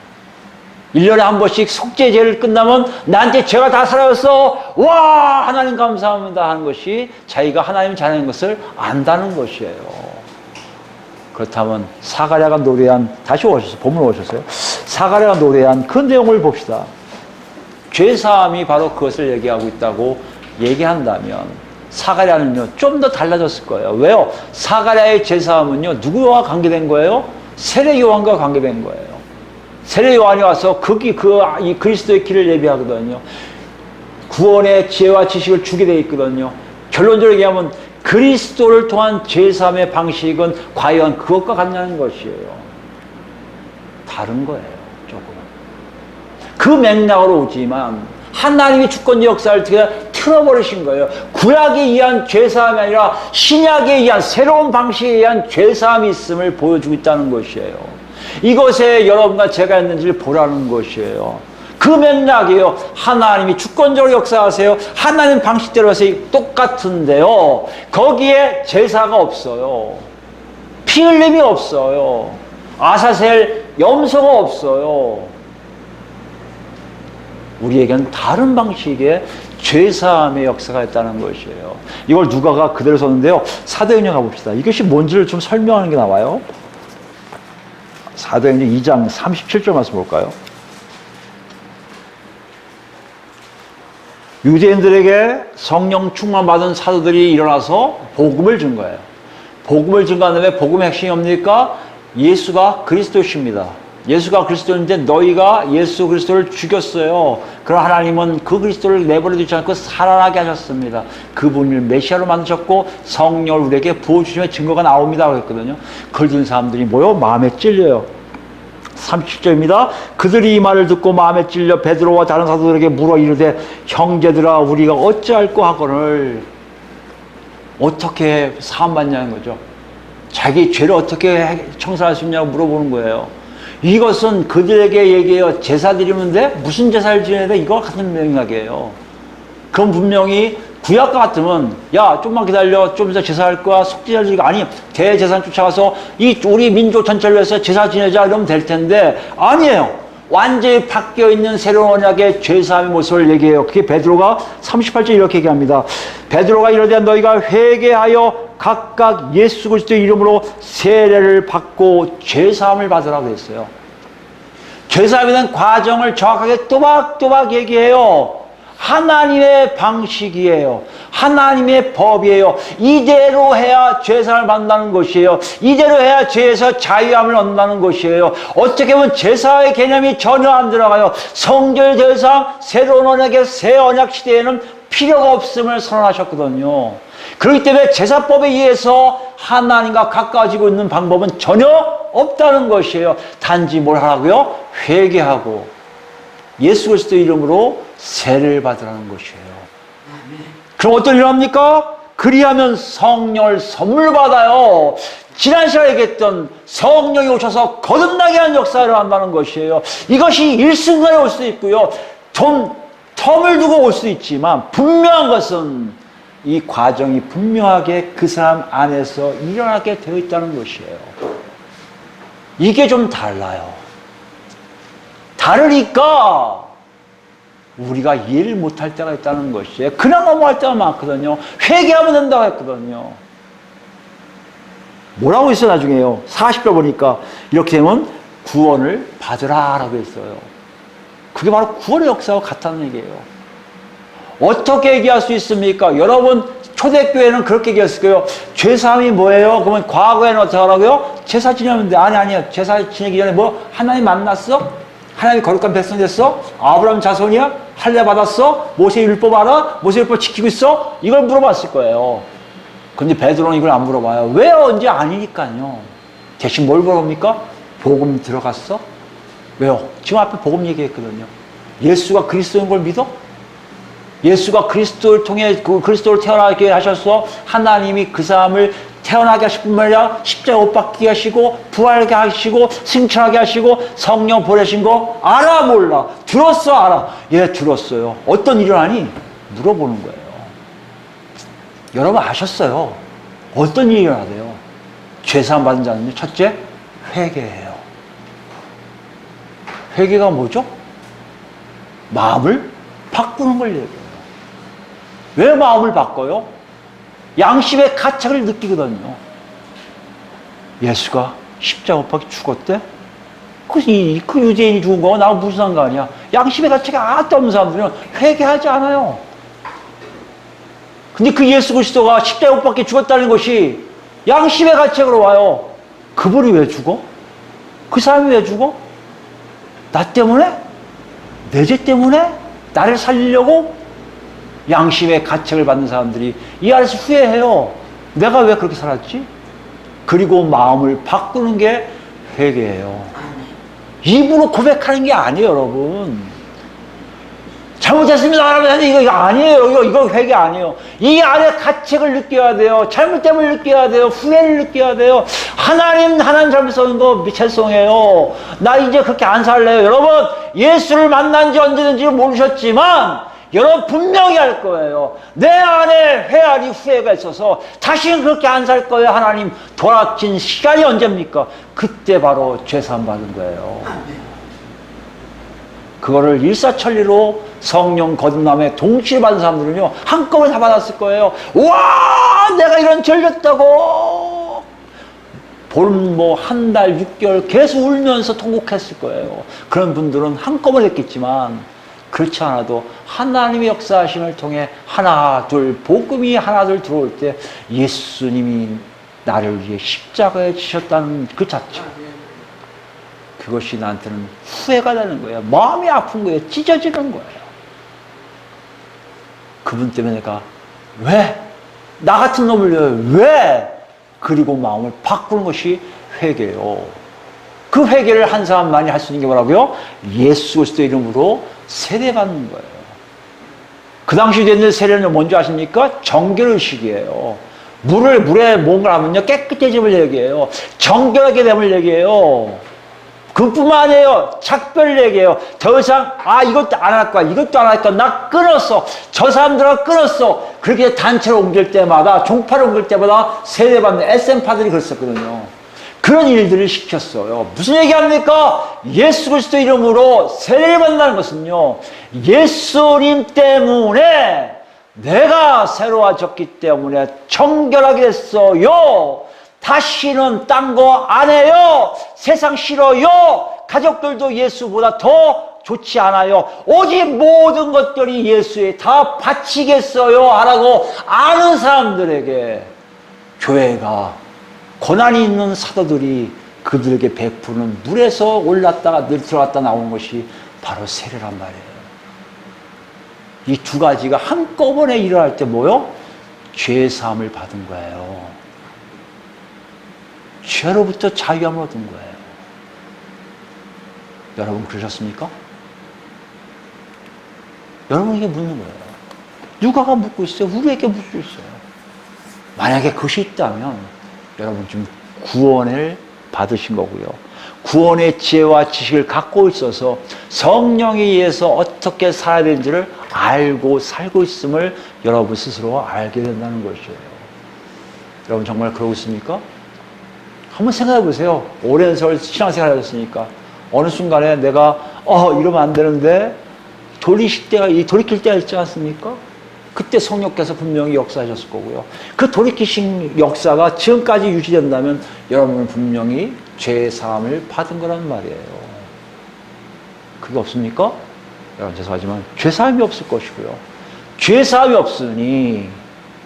1년에 한 번씩 속죄제를 끝나면 나한테 죄가 다 사라졌어. 와, 하나님 감사합니다 하는 것이 자기가 하나님 자녀인 것을 안다는 것이에요. 그렇다면 사가랴가 노래한, 다시 오셔서 본문 오셨어요. 사가랴가 노래한 그 내용을 봅시다. 죄사함이 바로 그것을 얘기하고 있다고 얘기한다면 사가랴는요 좀 더 달라졌을 거예요. 왜요? 사가랴의 죄사함은요 누구와 관계된 거예요? 세례 요한과 관계된 거예요. 세례 요한이 와서 이 그리스도의 길을 예비하거든요. 구원의 지혜와 지식을 주게 되어 있거든요. 결론적으로 얘기하면 그리스도를 통한 죄사함의 방식은 과연 그것과 같냐는 것이에요. 다른 거예요, 조금. 그 맥락으로 오지만 하나님이 주권적 역사를 틀어버리신 거예요. 구약에 의한 죄사함이 아니라 신약에 의한 새로운 방식에 의한 죄사함이 있음을 보여주고 있다는 것이에요. 이것에 여러분과 제가 있는지를 보라는 것이에요. 그 맥락이에요. 하나님이 주권적으로 역사하세요. 하나님 방식대로 해서 똑같은데요. 거기에 제사가 없어요. 피 흘림이 없어요. 아사셀 염소가 없어요. 우리에게는 다른 방식의 죄사함의 역사가 있다는 것이에요. 이걸 누가가 그대로 썼는데요. 사도행전 가봅시다. 이것이 뭔지를 좀 설명하는 게 나와요. 사도행전 2장 37절 말씀 볼까요? 유대인들에게 성령 충만받은 사도들이 일어나서 복음을 준 거예요. 복음을 준 다음에 복음의 핵심이 뭡니까? 예수가 그리스도십니다. 예수가 그리스도인데 너희가 예수 그리스도를 죽였어요. 그러나 하나님은 그 그리스도를 내버려 두지 않고 살아나게 하셨습니다. 그분을 메시아로 만드셨고 성령을 우리에게 부어주심의 증거가 나옵니다. 그랬거든요. 그걸 든 사람들이 뭐요? 마음에 찔려요. 37절입니다. 그들이 이 말을 듣고 마음에 찔려 베드로와 다른 사도들에게 물어 이르되 형제들아 우리가 어찌할꼬 하거늘. 어떻게 사함받냐는 거죠. 자기 죄를 어떻게 청산할 수 있냐고 물어보는 거예요. 이것은 그들에게 얘기해요. 제사 드리는데 무슨 제사를 지내야 돼? 이거 같은 맥락이에요. 그럼 분명히 구약과 같으면 야 좀만 기다려, 좀 이따 제사할 거야, 속죄제를 지니까 아니 대제사장 쫓아가서 우리 민족 전체를 위해서 제사 지내자 이러면 될 텐데 아니에요. 완전히 바뀌어있는 새로운 언약의 죄사함의 모습을 얘기해요. 그게 베드로가 38절 이렇게 얘기합니다. 베드로가 이르되 너희가 회개하여 각각 예수 그리스도의 이름으로 세례를 받고 죄사함을 받으라고 했어요. 죄사함에 대한 과정을 정확하게 또박또박 얘기해요. 하나님의 방식이에요. 하나님의 법이에요. 이대로 해야 죄사함을 받는다는 것이에요. 이대로 해야 죄에서 자유함을 얻는다는 것이에요. 어떻게 보면 제사의 개념이 전혀 안 들어가요. 성결 제사, 새로운 언약의 새 언약 시대에는 필요가 없음을 선언하셨거든요. 그렇기 때문에 제사법에 의해서 하나님과 가까워지고 있는 방법은 전혀 없다는 것이에요. 단지 뭘 하라고요? 회개하고 예수 그리스도 이름으로 세례를 받으라는 것이에요. 그럼 어떤 일 합니까? 그리하면 성령을 선물 받아요. 지난 시간에 얘기했던 성령이 오셔서 거듭나게 하는 역사를 한다는 것이에요. 이것이 일순간에 올 수도 있고요. 좀 텀을 두고 올 수도 있지만 분명한 것은 이 과정이 분명하게 그 사람 안에서 일어나게 되어 있다는 것이에요. 이게 좀 달라요. 다르니까 우리가 이해를 못할 때가 있다는 것이에요. 그냥 넘어갈 때가 많거든요. 회개하면 된다고 했거든요. 뭐라고 있어요, 나중에요? 40절 보니까 이렇게 되면 구원을 받으라 라고 했어요. 그게 바로 구원의 역사와 같다는 얘기예요. 어떻게 얘기할 수 있습니까? 여러분, 초대교회는 그렇게 얘기했을 거예요. 죄사함이 뭐예요? 그러면 과거에는 어떻게 하라고요? 제사 지내면 돼. 아니요. 제사 지내기 전에 뭐 하나님 만났어? 하나님이 거룩한 백성 됐어? 아브라함 자손이야? 할례 받았어? 모세 율법 알아? 모세 율법 지키고 있어? 이걸 물어봤을 거예요. 근데 베드로는 이걸 안 물어봐요. 왜? 언제? 아니니까요. 대신 뭘 물어봅니까? 복음 들어갔어? 왜요? 지금 앞에 복음 얘기했거든요. 예수가 그리스도인 걸 믿어? 예수가 그리스도를 통해 그리스도를 태어나게 하셔서 하나님이 그 사람을 태어나게 하실 뿐만 아니라 십자가에 못 박히게 하시고 부활하게 하시고 승천하게 하시고 성령 보내신 거 알아 몰라? 들었어 알아? 예, 들었어요. 어떤 일을 하니? 물어보는 거예요. 여러분 아셨어요? 어떤 일이 일어나요? 죄사함 받은 자는요, 첫째 회개해요. 회개가 뭐죠? 마음을 바꾸는 걸 얘기해요. 왜 마음을 바꿔요? 양심의 가책을 느끼거든요. 예수가 십자가 못 박혀 죽었대? 그 유대인이 죽은 거와 나하고 무슨 상관이야? 양심의 가책이 아무도 없는 사람들은 회개하지 않아요. 근데 그 예수 그리스도가 십자가 못 박혀 죽었다는 것이 양심의 가책으로 와요. 그분이 왜 죽어? 그 사람이 왜 죽어? 나 때문에? 내 죄 때문에? 나를 살리려고? 양심의 가책을 받는 사람들이 이 안에서 후회해요. 내가 왜 그렇게 살았지? 그리고 마음을 바꾸는 게 회개예요. 입으로 고백하는 게 아니에요, 여러분. 잘못했습니다, 하나님. 이거 아니에요. 이거 회개 아니에요. 이 안에 가책을 느껴야 돼요. 잘못됨을 느껴야 돼요. 후회를 느껴야 돼요. 하나님 잘못 쓰는 거 죄송해요. 나 이제 그렇게 안 살래요. 여러분, 예수를 만난 지 언제든지 모르셨지만 여러분 분명히 할 거예요. 내 안에 회한이 후회가 있어서 다시는 그렇게 안 살 거예요. 하나님 돌아친 시간이 언제입니까? 그때 바로 죄사함 받은 거예요. 그거를 일사천리로 성령 거듭남에 동시에 받은 사람들은요, 한꺼번에 다 받았을 거예요. 와, 내가 이런 죄를 졌다고. 한 달, 6개월 계속 울면서 통곡했을 거예요. 그런 분들은 한꺼번에 했겠지만, 그렇지 않아도 하나님의 역사하심을 통해 하나, 둘, 복음이 하나, 둘 들어올 때 예수님이 나를 위해 십자가에 지셨다는 그 자체. 그것이 나한테는 후회가 되는 거예요. 마음이 아픈 거예요. 찢어지는 거예요. 그분 때문에 내가 왜? 나 같은 놈을 왜? 그리고 마음을 바꾸는 것이 회개예요. 그 회개를 한 사람만이 할 수 있는 게 뭐라고요? 예수 그리스도 이름으로 세례받는 거예요. 그 당시 됐는 세례는 뭔지 아십니까? 정결의식이에요. 물에 뭔가 하면요, 깨끗해짐을 얘기해요. 정결하게 됨을 얘기해요. 그뿐만 아니에요. 작별을 얘기해요. 더 이상 이것도 안 할 거야. 이것도 안 할 거야. 나 끊었어. 저 사람들하고 끊었어. 그렇게 단체로 옮길 때마다, 종파를 옮길 때마다 세례받는 SM파들이 그랬었거든요. 그런 일들을 시켰어요. 무슨 얘기합니까? 예수 그리스도 이름으로 세례를 받는다는 것은요, 예수님 때문에 내가 새로워졌기 때문에 정결하게 됐어요. 다시는 딴 거 안 해요. 세상 싫어요. 가족들도 예수보다 더 좋지 않아요. 오직 모든 것들이 예수에 다 바치겠어요 하라고 아는 사람들에게 교회가 고난이 있는 사도들이 그들에게 베푸는 물에서 올랐다가 늘 들어갔다 나오는 것이 바로 세례란 말이에요. 이 두 가지가 한꺼번에 일어날 때 뭐요? 죄사함을 받은 거예요. 죄로부터 자유함을 얻은 거예요. 여러분 그러셨습니까? 여러분에게 묻는 거예요. 누가가 묻고 있어요? 우리에게 묻고 있어요. 만약에 그것이 있다면 여러분 지금 구원을 받으신 거고요. 구원의 지혜와 지식을 갖고 있어서 성령에 의해서 어떻게 살아야 되는지를 알고 살고 있음을 여러분 스스로 알게 된다는 것이에요. 여러분 정말 그러고 있습니까? 한번 생각해 보세요. 오랜 세월 신앙생활 하셨으니까 어느 순간에 내가 이러면 안 되는데 돌이킬 때가 있지 않습니까? 그때 성령께서 분명히 역사하셨을 거고요. 그 돌이키신 역사가 지금까지 유지된다면 여러분은 분명히 죄 사함을 받은 거란 말이에요. 그게 없습니까? 여러분 죄송하지만 죄 사함이 없을 것이고요. 죄 사함이 없으니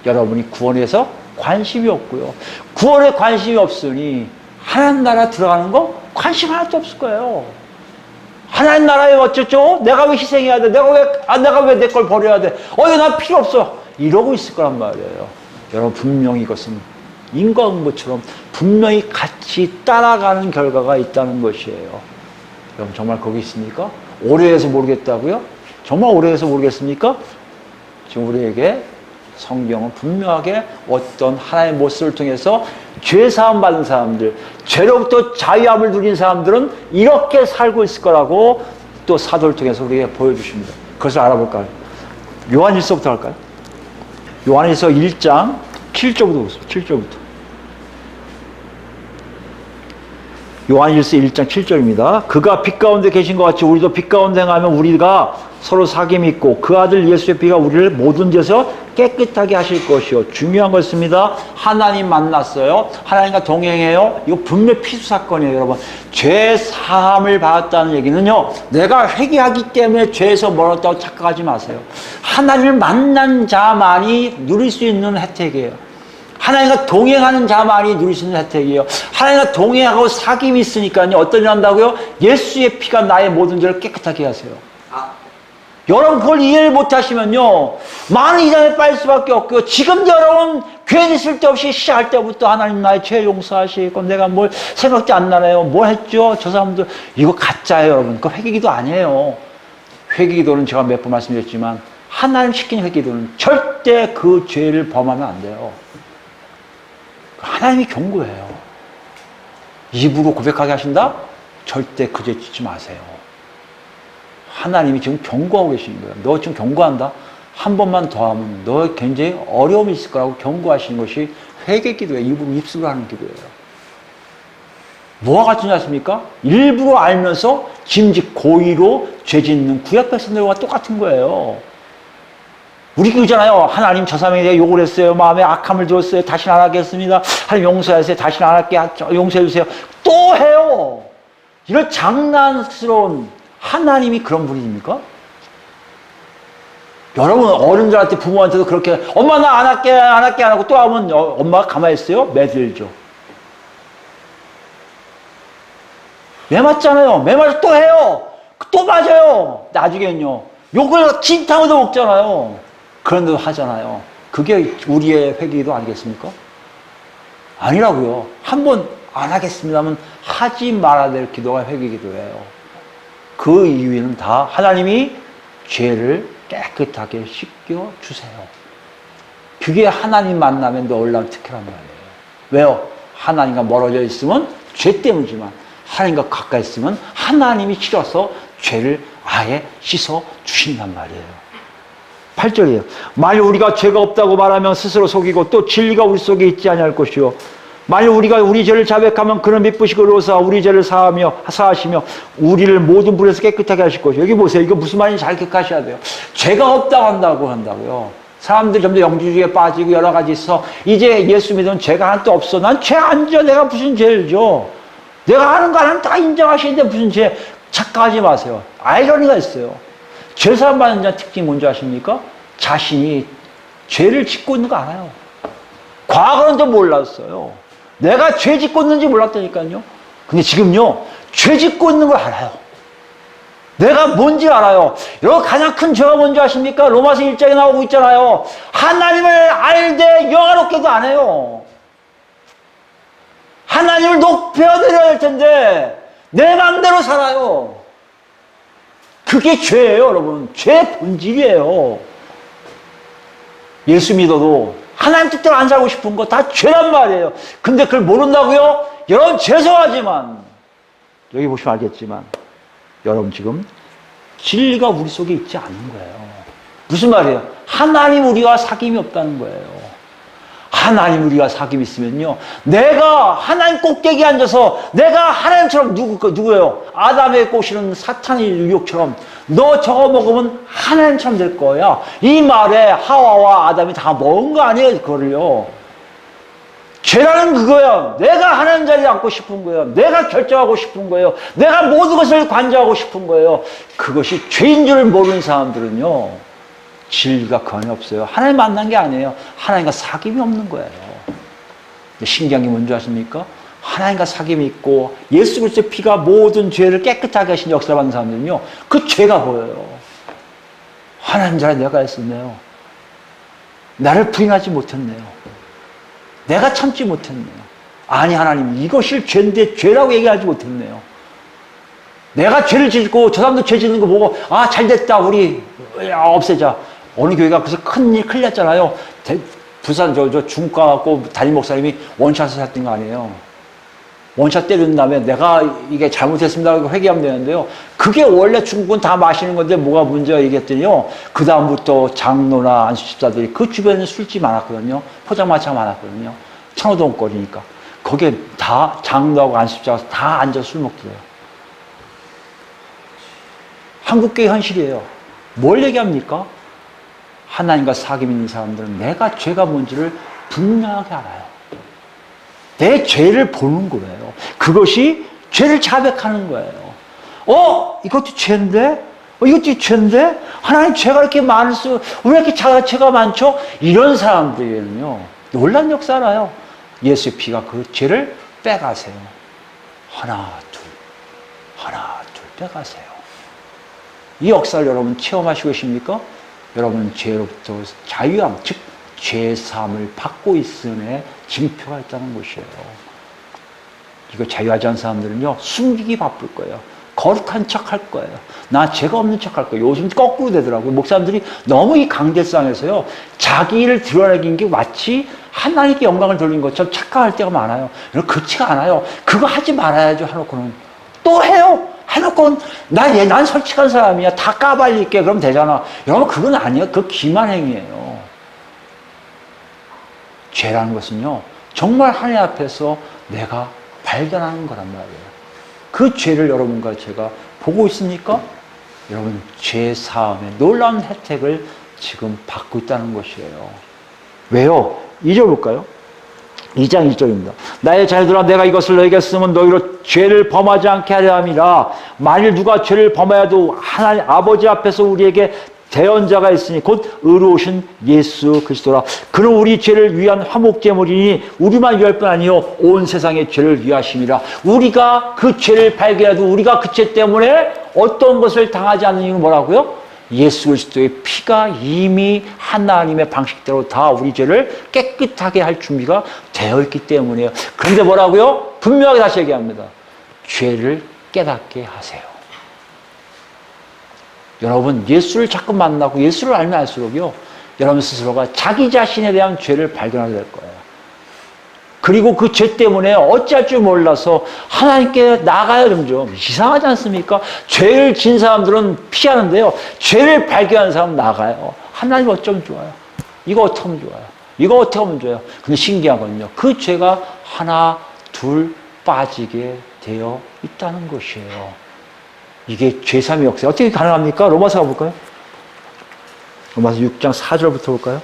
여러분이 구원에서 관심이 없고요. 구원에 관심이 없으니 하나님 나라 들어가는 거 관심 하나도 없을 거예요. 하나님 나라에 어쩌죠? 내가 왜 희생해야 돼? 내가 왜 내 걸 버려야 돼? 이거 난 필요 없어. 이러고 있을 거란 말이에요. 여러분 분명히 이것은 인과응보처럼 분명히 같이 따라가는 결과가 있다는 것이에요. 여러분 정말 거기 있습니까? 오래해서 모르겠다고요? 정말 오래해서 모르겠습니까? 지금 우리에게 성경은 분명하게 어떤 하나의 모습을 통해서 죄사함 받은 사람들, 죄로부터 자유함을 누린 사람들은 이렇게 살고 있을 거라고 또 사도를 통해서 우리에게 보여주십니다. 그것을 알아볼까요? 요한일서부터 할까요? 요한일서 1장 7절부터 보세요. 7절부터. 요한일서 1장 7절입니다. 그가 빛 가운데 계신 것 같이 우리도 빛 가운데 행하면 우리가 서로 사귐이 있고 그 아들 예수의 피가 우리를 모든 죄에서 깨끗하게 하실 것이요. 중요한 것입니다. 하나님 만났어요. 하나님과 동행해요. 이거 분명 필수 사건이에요, 여러분. 죄 사함을 받았다는 얘기는요. 내가 회개하기 때문에 죄에서 멀었다고 착각하지 마세요. 하나님을 만난 자만이 누릴 수 있는 혜택이에요. 하나님과 동행하는 자만이 누릴 수 있는 혜택이에요. 하나님과 동행하고 사귐이 있으니까요. 어떤 일 한다고요? 예수의 피가 나의 모든 죄를 깨끗하게 하세요. 여러분 그걸 이해를 못하시면요. 많은 이단에 빠질 수밖에 없고요. 지금 여러분 괜히 쓸데없이 시작할 때부터 하나님 나의 죄 용서하시고 내가 뭘 생각도 안 나네요. 뭘 했죠? 저 사람들 이거 가짜예요, 여러분. 그거 회개기도 아니에요. 회개기도는 제가 몇 번 말씀드렸지만 하나님 시킨 회개기도는 절대 그 죄를 범하면 안 돼요. 하나님이 경고해요. 입으로 고백하게 하신다? 절대 그 죄 짓지 마세요. 하나님이 지금 경고하고 계시는 거예요. 너 지금 경고한다? 한 번만 더 하면 너 굉장히 어려움이 있을 거라고 경고하시는 것이 회개 기도예요. 입술로 하는 기도예요. 뭐가 같은지 아십니까? 일부러 알면서 짐짓 고의로 죄 짓는 구약 백성들과 똑같은 거예요. 우리 그러잖아요. 하나님 저 사람에게 대해 욕을 했어요. 마음에 악함을 들었어요. 다시는 안 하겠습니다. 하나님 용서하세요. 다시는 안 할게. 용서해 주세요. 또 해요. 이런 장난스러운 하나님이 그런 분입니까? 여러분 어른들한테 부모한테도 그렇게 엄마 나 안 할게 안 하고 또 하면 엄마가 가만히 있어요? 매들죠. 매 맞잖아요. 매 맞아 또 해요. 또 맞아요. 나중엔요. 욕을 진탕으로 먹잖아요. 그런데도 하잖아요. 그게 우리의 회개도 아니겠습니까? 아니라고요. 한 번 안 하겠습니다면 하지 말아야 될 기도가 회개 기도예요. 그 이유는 다 하나님이 죄를 깨끗하게 씻겨주세요. 그게 하나님 만나면 놀라운 특혜란 말이에요. 왜요? 하나님과 멀어져 있으면 죄 때문이지만 하나님과 가까이 있으면 하나님이 싫어서 죄를 아예 씻어주신단 말이에요. 8절이에요. 만일 우리가 죄가 없다고 말하면 스스로 속이고 또 진리가 우리 속에 있지 아니할 것이요. 만일 우리가 우리 죄를 자백하면 그는 미쁘시고 의로우사 우리 죄를 사하시며 우리를 모든 불에서 깨끗하게 하실 것이요. 여기 보세요. 이거 무슨 말인지 잘 기억하셔야 돼요. 죄가 없다고 한다고요. 사람들이 점점 영주주의에 빠지고 여러 가지 있어. 이제 예수 믿으면 죄가 하나도 없어. 난 죄 안 져. 내가 무슨 죄를 져. 내가 하는 거 하나는 다 인정하시는데 무슨 죄. 착각하지 마세요. 아이러니가 있어요. 죄사함 받는 자의 특징이 뭔지 아십니까? 자신이 죄를 짓고 있는 거 알아요. 과거는도 몰랐어요. 내가 죄 짓고 있는지 몰랐다니까요. 근데 지금요, 죄 짓고 있는 걸 알아요. 내가 뭔지 알아요. 여러분 가장 큰 죄가 뭔지 아십니까? 로마서 1장에 나오고 있잖아요. 하나님을 알되 영화롭게도 안 해요. 하나님을 높여드려야 할 텐데 내 마음대로 살아요. 그게 죄예요, 여러분. 죄 본질이에요. 예수 믿어도 하나님 뜻대로 안 살고 싶은 거 다 죄란 말이에요. 근데 그걸 모른다고요? 여러분 죄송하지만 여기 보시면 알겠지만 여러분 지금 진리가 우리 속에 있지 않는 거예요. 무슨 말이에요? 하나님 우리와 사귐이 없다는 거예요. 하나님 우리가 사귐 있으면요, 내가 하나님 꼭대기에 앉아서 내가 하나님처럼 누구예요? 아담의 꼬시는 사탄의 유혹처럼 너 저거 먹으면 하나님처럼 될 거야. 이 말에 하와와 아담이 다 먹은 거 아니에요, 그거를요. 죄라는 그거야. 내가 하나님 자리에 앉고 싶은 거예요. 내가 결정하고 싶은 거예요. 내가 모든 것을 관장하고 싶은 거예요. 그것이 죄인 줄 모르는 사람들은요, 진리가 전혀 없어요. 하나님 만난 게 아니에요. 하나님과 사귐이 없는 거예요. 신기한 게 뭔지 아십니까? 하나님과 사귐이 있고 예수 그리스도의 피가 모든 죄를 깨끗하게 하신 역사를 받는 사람들은요, 그 죄가 보여요. 하나님 자리에 내가 있었네요. 나를 부인하지 못했네요. 내가 참지 못했네요. 아니 하나님, 이것이 죄인데 죄라고 얘기하지 못했네요. 내가 죄를 짓고 저 사람도 죄 짓는 거 보고 아 잘됐다 우리 없애자. 어느 교회가 그래서 큰일 났잖아요. 부산 저 중과 갖고 담임 목사님이 원샷을 했던 거 아니에요. 원샷 때린 다음에 내가 이게 잘못했습니다 회개하면 되는데요. 그게 원래 중국은 다 마시는 건데 뭐가 문제가 얘기했더니요, 그 다음부터 장로나 안수집사들이 그 주변에 술집 많았거든요. 포장마차 많았거든요. 천호동 거리니까 거기에 다 장로하고 안수집사가 다 앉아서 술 먹더래요. 한국교회 현실이에요. 뭘 얘기합니까? 하나님과 사귐 있는 사람들은 내가 죄가 뭔지를 분명하게 알아요. 내 죄를 보는 거예요. 그것이 죄를 자백하는 거예요. 이것도 죄인데? 이것도 죄인데? 하나님 죄가 이렇게 많을수, 왜 이렇게 죄가 많죠? 이런 사람들에게는요, 놀란 역사 알아요. 예수의 피가 그 죄를 빼가세요. 하나, 둘 빼가세요. 이 역사를 여러분 체험하시고 계십니까? 여러분은 죄로부터 자유함, 즉 죄사함을 받고 있음에 징표가 있다는 것이에요. 이거 자유하지 않은 사람들은요, 숨기기 바쁠 거예요. 거룩한 척 할 거예요. 나 죄가 없는 척 할 거예요. 요즘 거꾸로 되더라고요. 목사님들이 너무 이 강대상에서요, 자기 일을 드러내긴 게 마치 하나님께 영광을 돌린 것처럼 착각할 때가 많아요. 그렇지가 않아요. 그거 하지 말아야죠, 해놓고는. 또 해요. 해놓고는 난 솔직한 사람이야. 다 까발릴게. 그러면 되잖아. 여러분, 그건 아니에요. 그거 기만행위예요. 죄라는 것은요, 정말 하나님 앞에서 내가 발견하는 거란 말이에요. 그 죄를 여러분과 제가 보고 있습니까? 여러분, 죄 사함의 놀라운 혜택을 지금 받고 있다는 것이에요. 왜요? 2절 볼까요? 2장 1절입니다. 나의 자녀들아, 내가 이것을 너에게 쓰면 너희로 죄를 범하지 않게 하려 함이라. 만일 누가 죄를 범하여도 하나님 아버지 앞에서 우리에게 대언자가 있으니 곧 의로우신 예수 그리스도라. 그는 우리 죄를 위한 화목제물이니 우리만 위할 뿐 아니요 온 세상의 죄를 위하심이라. 우리가 그 죄를 발견해도 우리가 그 죄 때문에 어떤 것을 당하지 않는 이유는 뭐라고요? 예수 그리스도의 피가 이미 하나님의 방식대로 다 우리 죄를 깨끗하게 할 준비가 되어 있기 때문이에요. 그런데 뭐라고요? 분명하게 다시 얘기합니다. 죄를 깨닫게 하세요. 여러분, 예수를 자꾸 만나고 예수를 알면 알수록요, 여러분 스스로가 자기 자신에 대한 죄를 발견하게 될 거예요. 그리고 그 죄 때문에 어찌할 줄 몰라서 하나님께 나가야 좀 이상하지 않습니까? 죄를 진 사람들은 피하는데요, 죄를 발견하는 사람은 나가요. 하나님 어쩌면 좋아요. 이거 어떻게 하면 좋아요. 이거 어떻게 하면 좋아요. 근데 신기한 건요, 그 죄가 하나, 둘 빠지게 되어 있다는 것이에요. 이게 죄삼의 역사. 어떻게 가능합니까? 로마서 가볼까요? 로마서 6장 4절부터 볼까요?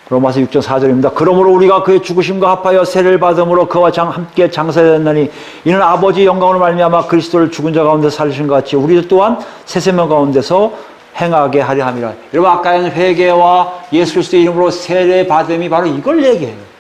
로마서 6장 4절입니다. 그러므로 우리가 그의 죽으심과 합하여 세례를 받음으로 그와 함께 장사되었나니 이는 아버지의 영광으로 말미암아 그리스도를 죽은 자 가운데 살리신 것 같이 우리도 또한 새 생명 가운데서 행하게 하려 함이라. 여러분, 아까는 회개와 예수 그리스도의 이름으로 세례 받음이 바로 이걸 얘기해요.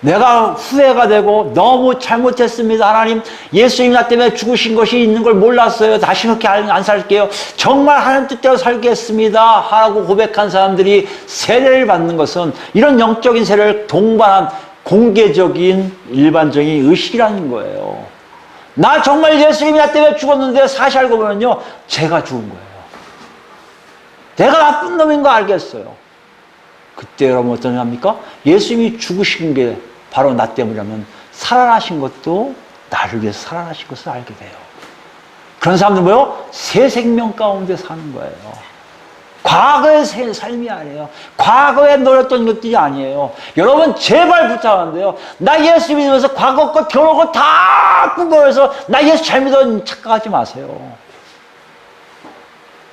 내가 후회가 되고 너무 잘못했습니다. 하나님, 예수님 나 때문에 죽으신 것이 있는 걸 몰랐어요. 다시 그렇게 안 살게요. 정말 하나님 뜻대로 살겠습니다 하고 고백한 사람들이 세례를 받는 것은 이런 영적인 세례를 동반한 공개적인 일반적인 의식이라는 거예요. 나 정말 예수님이 나 때문에 죽었는데 사실 알고 보면요, 제가 죽은 거예요. 내가 나쁜 놈인 거 알겠어요. 그때 여러분 어떤 합니까? 예수님이 죽으신 게 바로 나 때문이라면 살아나신 것도 나를 위해서 살아나신 것을 알게 돼요. 그런 사람들 뭐요? 새 생명 가운데 사는 거예요. 과거의 삶이 아니에요. 과거에 노렸던 것들이 아니에요. 여러분 제발 부탁하는데요. 나 예수 믿으면서 과거 것 겨울 것다 꾸겨서 나 예수 잘 믿어 착각하지 마세요.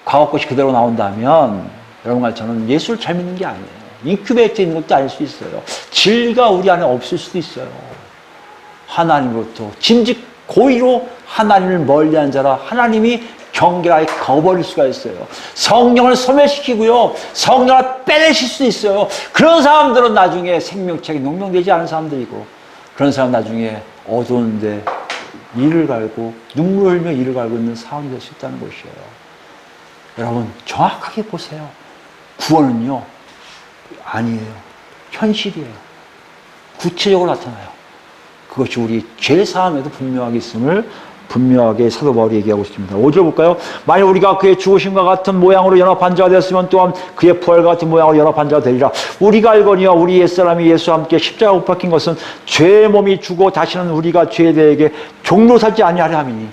과거 것이 그대로 나온다면 여러분과 저는 예수를 잘 믿는 게 아니에요. 인큐베이터에 있는 것도 아닐 수 있어요. 진리가 우리 안에 없을 수도 있어요. 하나님으로부터 진즉 고의로 하나님을 멀리한 자라 하나님이 경계하게 거버릴 수가 있어요. 성령을 소멸시키고요. 성령을 빼내실 수도 있어요. 그런 사람들은 나중에 생명책이 농명되지 않은 사람들이고 그런 사람 나중에 어두운데 이를 갈고 눈물 흘며 이를 갈고 있는 상황이 될 수 있다는 것이에요. 여러분 정확하게 보세요. 구원은요. 아니에요. 현실이에요. 구체적으로 나타나요. 그것이 우리 죄사함에도 분명하게 있음을 분명하게 사도 바울이 얘기하고 있습니다. 5절 볼까요? 만약 우리가 그의 죽으심과 같은 모양으로 연합한 자가 되었으면 또한 그의 부활과 같은 모양으로 연합한 자가 되리라. 우리가 알거니와 우리 옛사람이 예수와 함께 십자가에 못 박힌 것은 죄의 몸이 죽어 다시는 우리가 죄대에게 종로 살지 아니하려 함이니.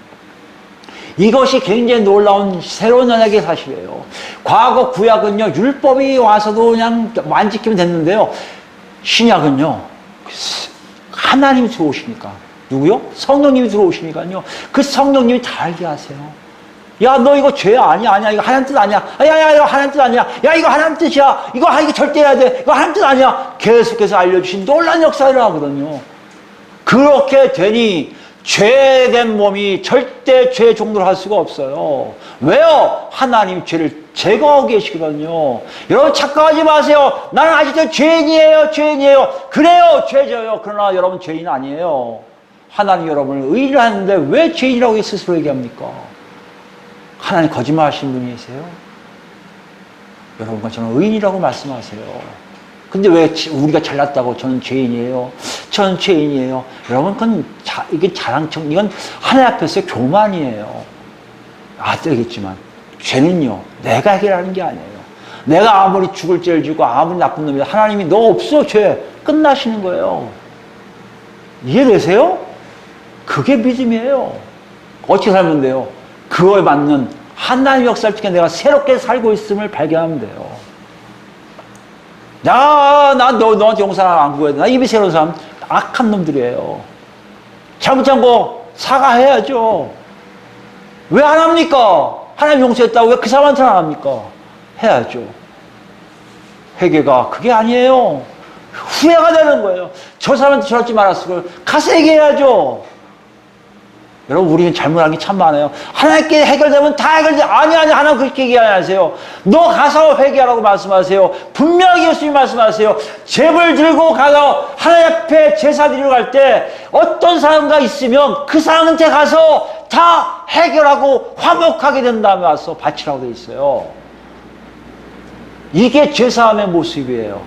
이것이 굉장히 놀라운 새로운 언약의 사실이에요. 과거 구약은요, 율법이 와서도 그냥 안 지키면 됐는데요. 신약은요, 하나님이 들어오시니까. 누구요? 성령님이 들어오시니까요. 그 성령님이 다 알게 하세요. 야, 너 이거 죄 아니야, 아니야. 이거 하나님 뜻 아니야. 야, 이거 하나님 뜻 아니야. 야, 이거 하나님 뜻이야. 이거 절대 해야 돼. 이거 하나님 뜻 아니야. 계속해서 알려주신 놀라운 역사를 하거든요. 그렇게 되니 죄된 몸이 절대 죄의 종로를 할 수가 없어요. 왜요? 하나님이 죄를 제거하고 계시거든요. 여러분 착각하지 마세요. 나는 아직도 죄인이에요. 그래요. 죄져요. 그러나 여러분 죄인 아니에요. 하나님 여러분을 의인을 하는데 왜 죄인이라고 스스로 얘기합니까? 하나님 거짓말 하시는 분이세요? 여러분과 저는 의인이라고 말씀하세요. 근데 왜 우리가 잘났다고 저는 죄인이에요? 여러분, 그건 이게 자랑청, 이건 하나님 앞에서 교만이에요. 되겠지만, 죄는요, 내가 해결하는 게 아니에요. 내가 아무리 죽을 죄를 지고 아무리 나쁜 놈이다. 하나님이 너 없어, 죄. 끝나시는 거예요. 이해되세요? 그게 믿음이에요. 어떻게 살면 돼요? 그거에 맞는 하나님의 역사를 통해 내가 새롭게 살고 있음을 발견하면 돼요. 난 너한테 용서를 안 구해야 돼. 나 입이 새로운 사람, 악한 놈들이에요. 잘못한 거 사과해야죠. 왜 안 합니까? 하나님 용서했다고 왜 그 사람한테는 안 합니까? 해야죠. 회개가 그게 아니에요. 후회가 되는 거예요. 저 사람한테 저러지 말았을 걸 가서 얘기해야죠. 여러분, 우리는 잘못한 게 참 많아요. 하나님께 해결되면 다 해결돼. 아니, 하나님 그렇게 얘기 안 하세요. 너 가서 회개하라고 말씀하세요. 분명히 예수님 말씀하세요. 제물 들고 가서 하나님 앞에 제사 드리러 갈 때 어떤 사람가 있으면 그 사람한테 가서 다 해결하고 화목하게 된 다음에 와서 바치라고 돼 있어요. 이게 제사함의 모습이에요.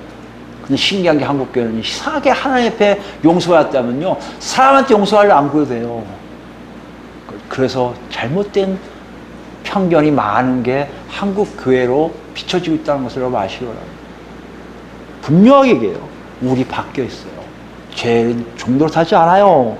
근데 신기한 게 한국교회는 이상하게 하나님 앞에 용서받았다면요, 사람한테 용서하려 안 구해도 돼요. 그래서 잘못된 편견이 많은 게 한국 교회로 비춰지고 있다는 것을 여러분 아시기 바랍니다. 분명하게 얘기해요. 우리 바뀌어 있어요. 죄는 종도로 타지 않아요.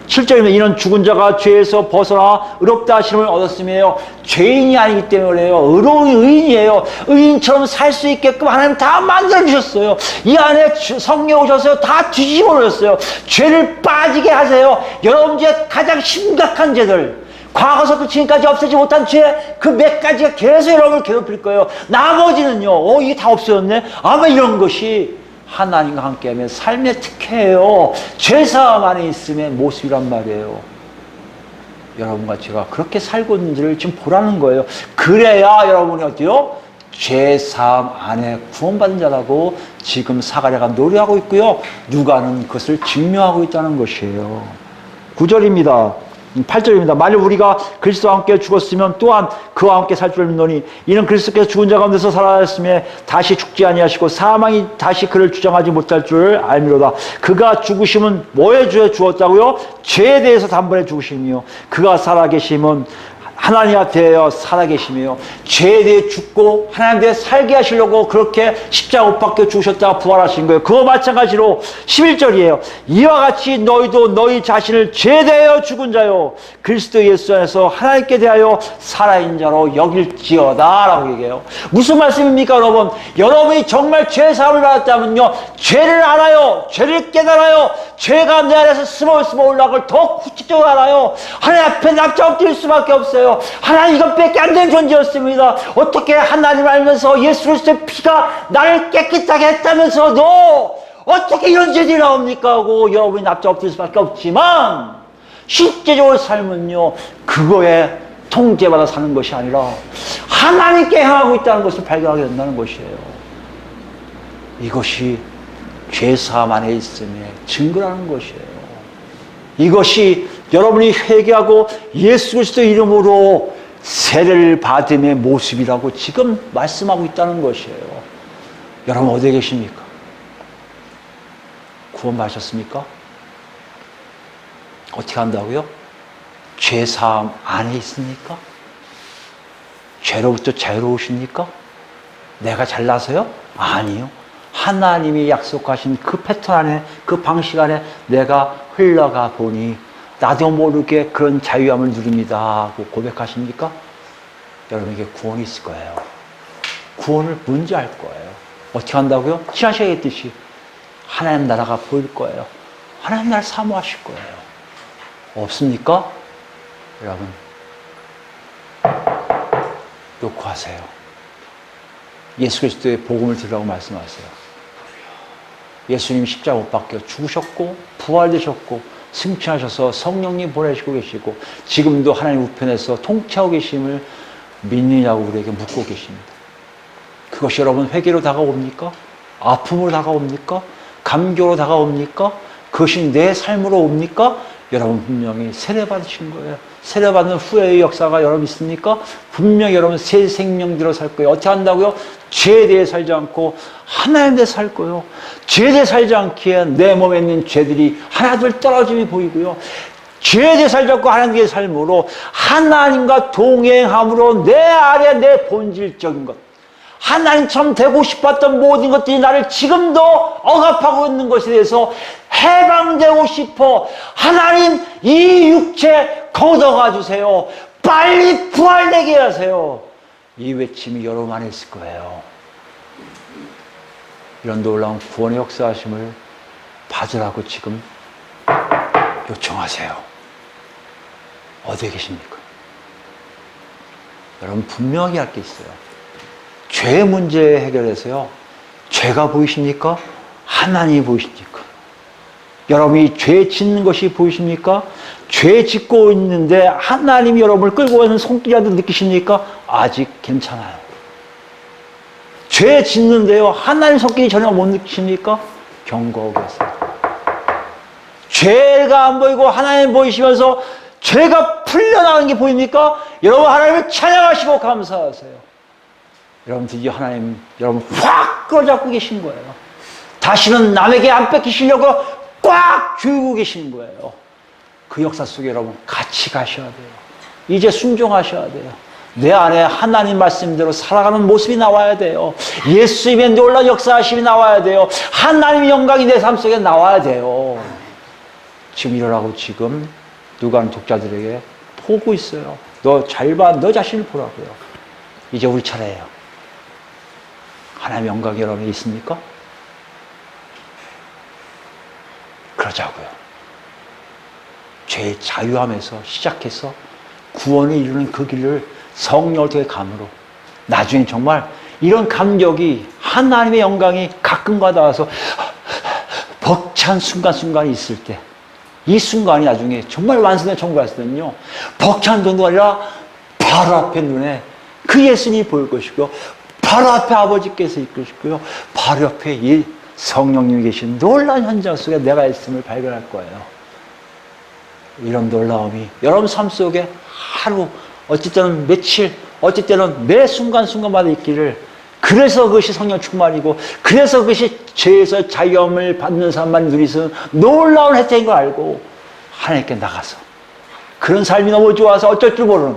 7절이면 이는 죽은 자가 죄에서 벗어나 의롭다 하심을 얻었음이에요. 죄인이 아니기 때문에요. 의로운 의인이에요. 의인처럼 살 수 있게끔 하나님 다 만들어주셨어요. 이 안에 성령 오셔서 다 뒤집어 놓으셨어요. 죄를 빠지게 하세요. 여러분 제 가장 심각한 죄들, 과거서부터 지금까지 없애지 못한 죄, 그 몇 가지가 계속 여러분을 괴롭힐 거예요. 나머지는요, 이게 다 없어졌네? 아마 이런 것이 하나님과 함께하면 삶의 특혜예요. 죄사함 안에 있음의 모습이란 말이에요. 여러분과 제가 그렇게 살고 있는지를 지금 보라는 거예요. 그래야 여러분이 어때요? 죄사함 안에 구원받은 자라고 지금 사가랴가 노래하고 있고요. 누가는 그것을 증명하고 있다는 것이에요. 9절입니다. 8절입니다. 만일 우리가 그리스도와 함께 죽었으면 또한 그와 함께 살 줄 믿노니 이는 그리스도께서 죽은 자 가운데서 살아났음에 다시 죽지 아니하시고 사망이 다시 그를 주장하지 못할 줄 알미로다. 그가 죽으심은 뭐에 주에 죽었다고요? 죄에 대해서 단번에 죽으심이요. 그가 살아계심은 하나님 앞에 살아계시며 죄에 대해 죽고 하나님 대해 살게 하시려고 그렇게 십자가 못 박혀 죽으셨다가 부활하신 거예요. 그거 마찬가지로 11절이에요. 이와 같이 너희도 너희 자신을 죄에 대하여 죽은 자요 그리스도 예수 안에서 하나님께 대하여 살아있는 자로 여길지어다 라고 얘기해요. 무슨 말씀입니까 여러분? 여러분이 정말 죄 사함을 받았다면요 죄를 알아요. 죄를 깨달아요. 죄가 내 안에서 스멀 올라갈 더 구체적으로 알아요. 하나님 앞에 납작 엎드릴 수밖에 없어요. 하나님 이것밖에 안 되는 존재였습니다. 어떻게 하나님을 알면서 예수 그리스도의 피가 나를 깨끗하게 했다면서도 어떻게 이런 죄들이 나옵니까 하고 여러분이 납작 엎드릴 수밖에 없지만 실제적으로 삶은요 그거에 통제받아 사는 것이 아니라 하나님께 향하고 있다는 것을 발견하게 된다는 것이에요. 이것이 죄사함 안에 있음의 증거라는 것이에요. 이것이 여러분이 회개하고 예수 그리스도 이름으로 세례를 받음의 모습이라고 지금 말씀하고 있다는 것이에요. 여러분 어디에 계십니까? 구원 받으셨습니까? 어떻게 한다고요? 죄사함 안에 있습니까? 죄로부터 자유로우십니까? 내가 잘나서요? 아니요. 하나님이 약속하신 그 패턴 안에 그 방식 안에 내가 흘러가 보니 나도 모르게 그런 자유함을 누립니다 하고 고백하십니까? 여러분에게 구원이 있을 거예요. 구원을 뭔지 알 거예요. 어떻게 한다고요? 지난 시간에 했듯이 하나님 나라가 보일 거예요. 하나님 나라를 사모하실 거예요. 없습니까? 여러분 요구하세요. 예수 그리스도의 복음을 들으라고 말씀하세요. 예수님 십자가 못 박혀 죽으셨고 부활되셨고 승천하셔서 성령님 보내시고 계시고 지금도 하나님 우편에서 통치하고 계심을 믿느냐고 우리에게 묻고 계십니다. 그것이 여러분 회개로 다가옵니까? 아픔으로 다가옵니까? 감격으로 다가옵니까? 그것이 내 삶으로 옵니까? 여러분 분명히 세례받으신 거예요. 세례받은 후회의 역사가 여러분 있습니까? 분명히 여러분 새 생명대로 살 거예요. 어떻게 한다고요? 죄에 대해 살지 않고 하나님에 대해 살 거예요. 죄에 대해 살지 않기에 내 몸에 있는 죄들이 하나둘 떨어짐이 보이고요. 죄에 대해 살지 않고 하나님의 삶으로 하나님과 동행함으로 내 안에 내 본질적인 것 하나님처럼 되고 싶었던 모든 것들이 나를 지금도 억압하고 있는 것에 대해서 해방되고 싶어. 하나님 이 육체 걷어가 주세요. 빨리 부활되게 하세요. 이 외침이 여러분 안에 있을 거예요. 이런 놀라운 구원의 역사하심을 받으라고 지금 요청하세요. 어디에 계십니까? 여러분 분명히 할 게 있어요. 죄 문제 해결해서요. 죄가 보이십니까? 하나님이 보이십니까? 여러분이 죄 짓는 것이 보이십니까? 죄 짓고 있는데 하나님이 여러분을 끌고 가는 손길이라도 느끼십니까? 아직 괜찮아요. 죄 짓는데요. 하나님 손길이 전혀 못 느끼십니까? 경고하고 계세요. 죄가 안 보이고 하나님 보이시면서 죄가 풀려나가는 게 보입니까? 여러분 하나님을 찬양하시고 감사하세요. 여러분 드디어 하나님 여러분 확 끌어잡고 계신 거예요. 다시는 남에게 안 뺏기시려고 꽉 쥐고 계신 거예요. 그 역사 속에 여러분 같이 가셔야 돼요. 이제 순종하셔야 돼요. 내 안에 하나님 말씀대로 살아가는 모습이 나와야 돼요. 예수님의 놀라운 역사하심이 나와야 돼요. 하나님의 영광이 내 삶 속에 나와야 돼요. 지금 이러라고 지금 누가 하는 독자들에게 보고 있어요. 너 잘 봐. 너 자신을 보라고요. 이제 우리 차례예요. 하나님의 영광이 여러분이 있습니까? 그러자고요. 죄의 자유함에서 시작해서 구원을 이루는 그 길을 성령을 통해 감으로 나중에 정말 이런 감격이 하나님의 영광이 가끔가다 와서 벅찬 순간순간이 있을 때 이 순간이 나중에 정말 완성된 천국에 갔을 때는요 벅찬 정도가 아니라 바로 앞에 눈에 그 예수님이 보일 것이고요 바로 앞에 아버지께서 있을 것이고요 바로 옆에 이 성령님이 계신 놀라운 현장 속에 내가 있음을 발견할 거예요. 이런 놀라움이 여러분 삶 속에 하루 어찌 때는 며칠 어찌 때는 매 순간순간마다 있기를 그래서 그것이 성령 충만이고 그래서 그것이 죄에서 자유함을 받는 사람만 누릴 수 있는 놀라운 혜택인 걸 알고 하나님께 나가서 그런 삶이 너무 좋아서 어쩔 줄 모르는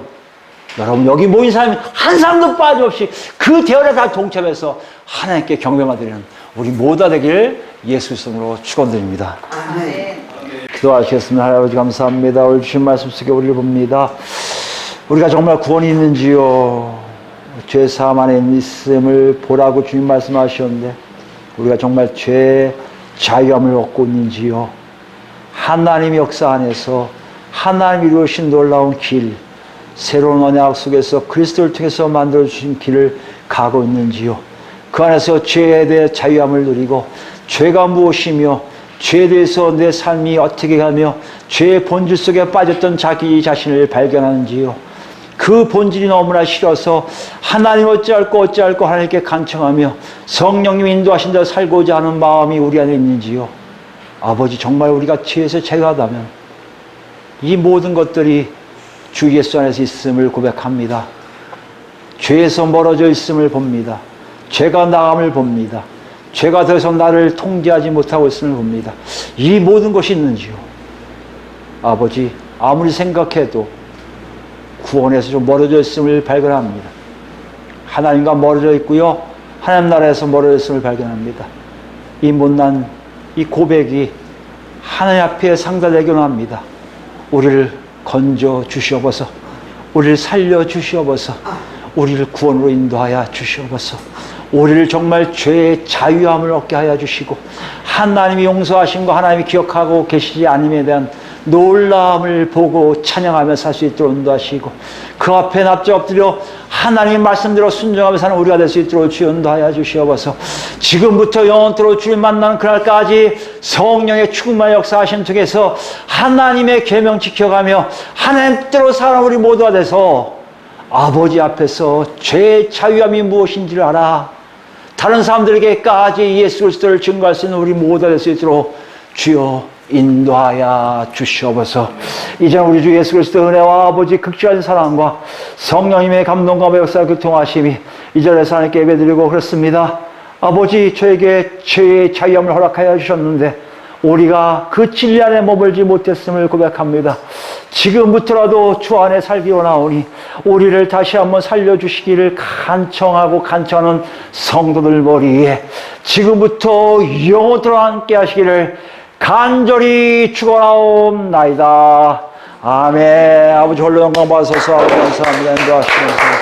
여러분 여기 모인 사람이 한 사람도 빠짐없이 그 대열에 다 동참해서 하나님께 경배만 드리는 우리 모두가 되길 예수 이름으로 축원드립니다. 아멘. 기도하시겠습니다. 할아버지 감사합니다. 오늘 주신 말씀 속에 우리를 봅니다. 우리가 정말 구원이 있는지요? 죄 사함 안에 있음을 보라고 주님 말씀하셨는데 우리가 정말 죄 자유함을 얻고 있는지요? 하나님의 역사 안에서 하나님이 이루신 놀라운 길, 새로운 언약 속에서 그리스도를 통해서 만들어주신 길을 가고 있는지요? 그 안에서 죄에 대해 자유함을 누리고 죄가 무엇이며 죄에 대해서 내 삶이 어떻게 가며 죄의 본질 속에 빠졌던 자기 자신을 발견하는지요? 그 본질이 너무나 싫어서 하나님 어찌할꼬 하나님께 간청하며 성령님 인도하신 대로 살고자 하는 마음이 우리 안에 있는지요? 아버지 정말 우리가 죄에서 자유하다면 이 모든 것들이 주 예수 안에서 있음을 고백합니다. 죄에서 멀어져 있음을 봅니다. 죄가 나감을 봅니다. 죄가 더 이상 나를 통제하지 못하고 있음을 봅니다. 이 모든 것이 있는지요? 아버지 아무리 생각해도 구원에서 좀 멀어져 있음을 발견합니다. 하나님과 멀어져 있고요. 하나님 나라에서 멀어져 있음을 발견합니다. 이 못난 이 고백이 하나님 앞에 상달되게 합니다. 우리를 건져 주시옵소서. 우리를 살려 주시옵소서. 우리를 구원으로 인도하여 주시옵소서. 우리를 정말 죄의 자유함을 얻게 하여 주시고 하나님이 용서하신 거 하나님이 기억하고 계시지 않음에 대한 놀라움을 보고 찬양하며 살 수 있도록 인도하시고 그 앞에 납작 엎드려 하나님의 말씀대로 순종하며 사는 우리가 될 수 있도록 주여 인도하여 주시옵소서. 지금부터 영원토록 주를 만나는 그날까지 성령의 충만한 역사하심 통해서 하나님의 계명 지켜가며 하나님 뜻대로 사는 우리 모두가 돼서 아버지 앞에서 죄의 자유함이 무엇인지를 알아 다른 사람들에게까지 예수 그리스도를 증거할 수 있는 우리 모두가 될 수 있도록 주여 인도하여 주시옵소서. 이제 우리 주 예수 그리스도 은혜와 아버지 극진한 사랑과 성령님의 감동과 역사 교통하심이 이 자리에서 하나님께 예배드리고 그렇습니다. 아버지 저에게 죄의 자유함을 허락하여 주셨는데 우리가 그 진리 안에 머물지 못했음을 고백합니다. 지금부터라도 주 안에 살기 원하오니 우리를 다시 한번 살려주시기를 간청하고 간청하는 성도들 머리에 지금부터 영원토록 함께 하시기를 간절히 축원하옵나이다. 아멘. 아버지 홀로 영광 받으소서. 감사합니다. 인도하시면서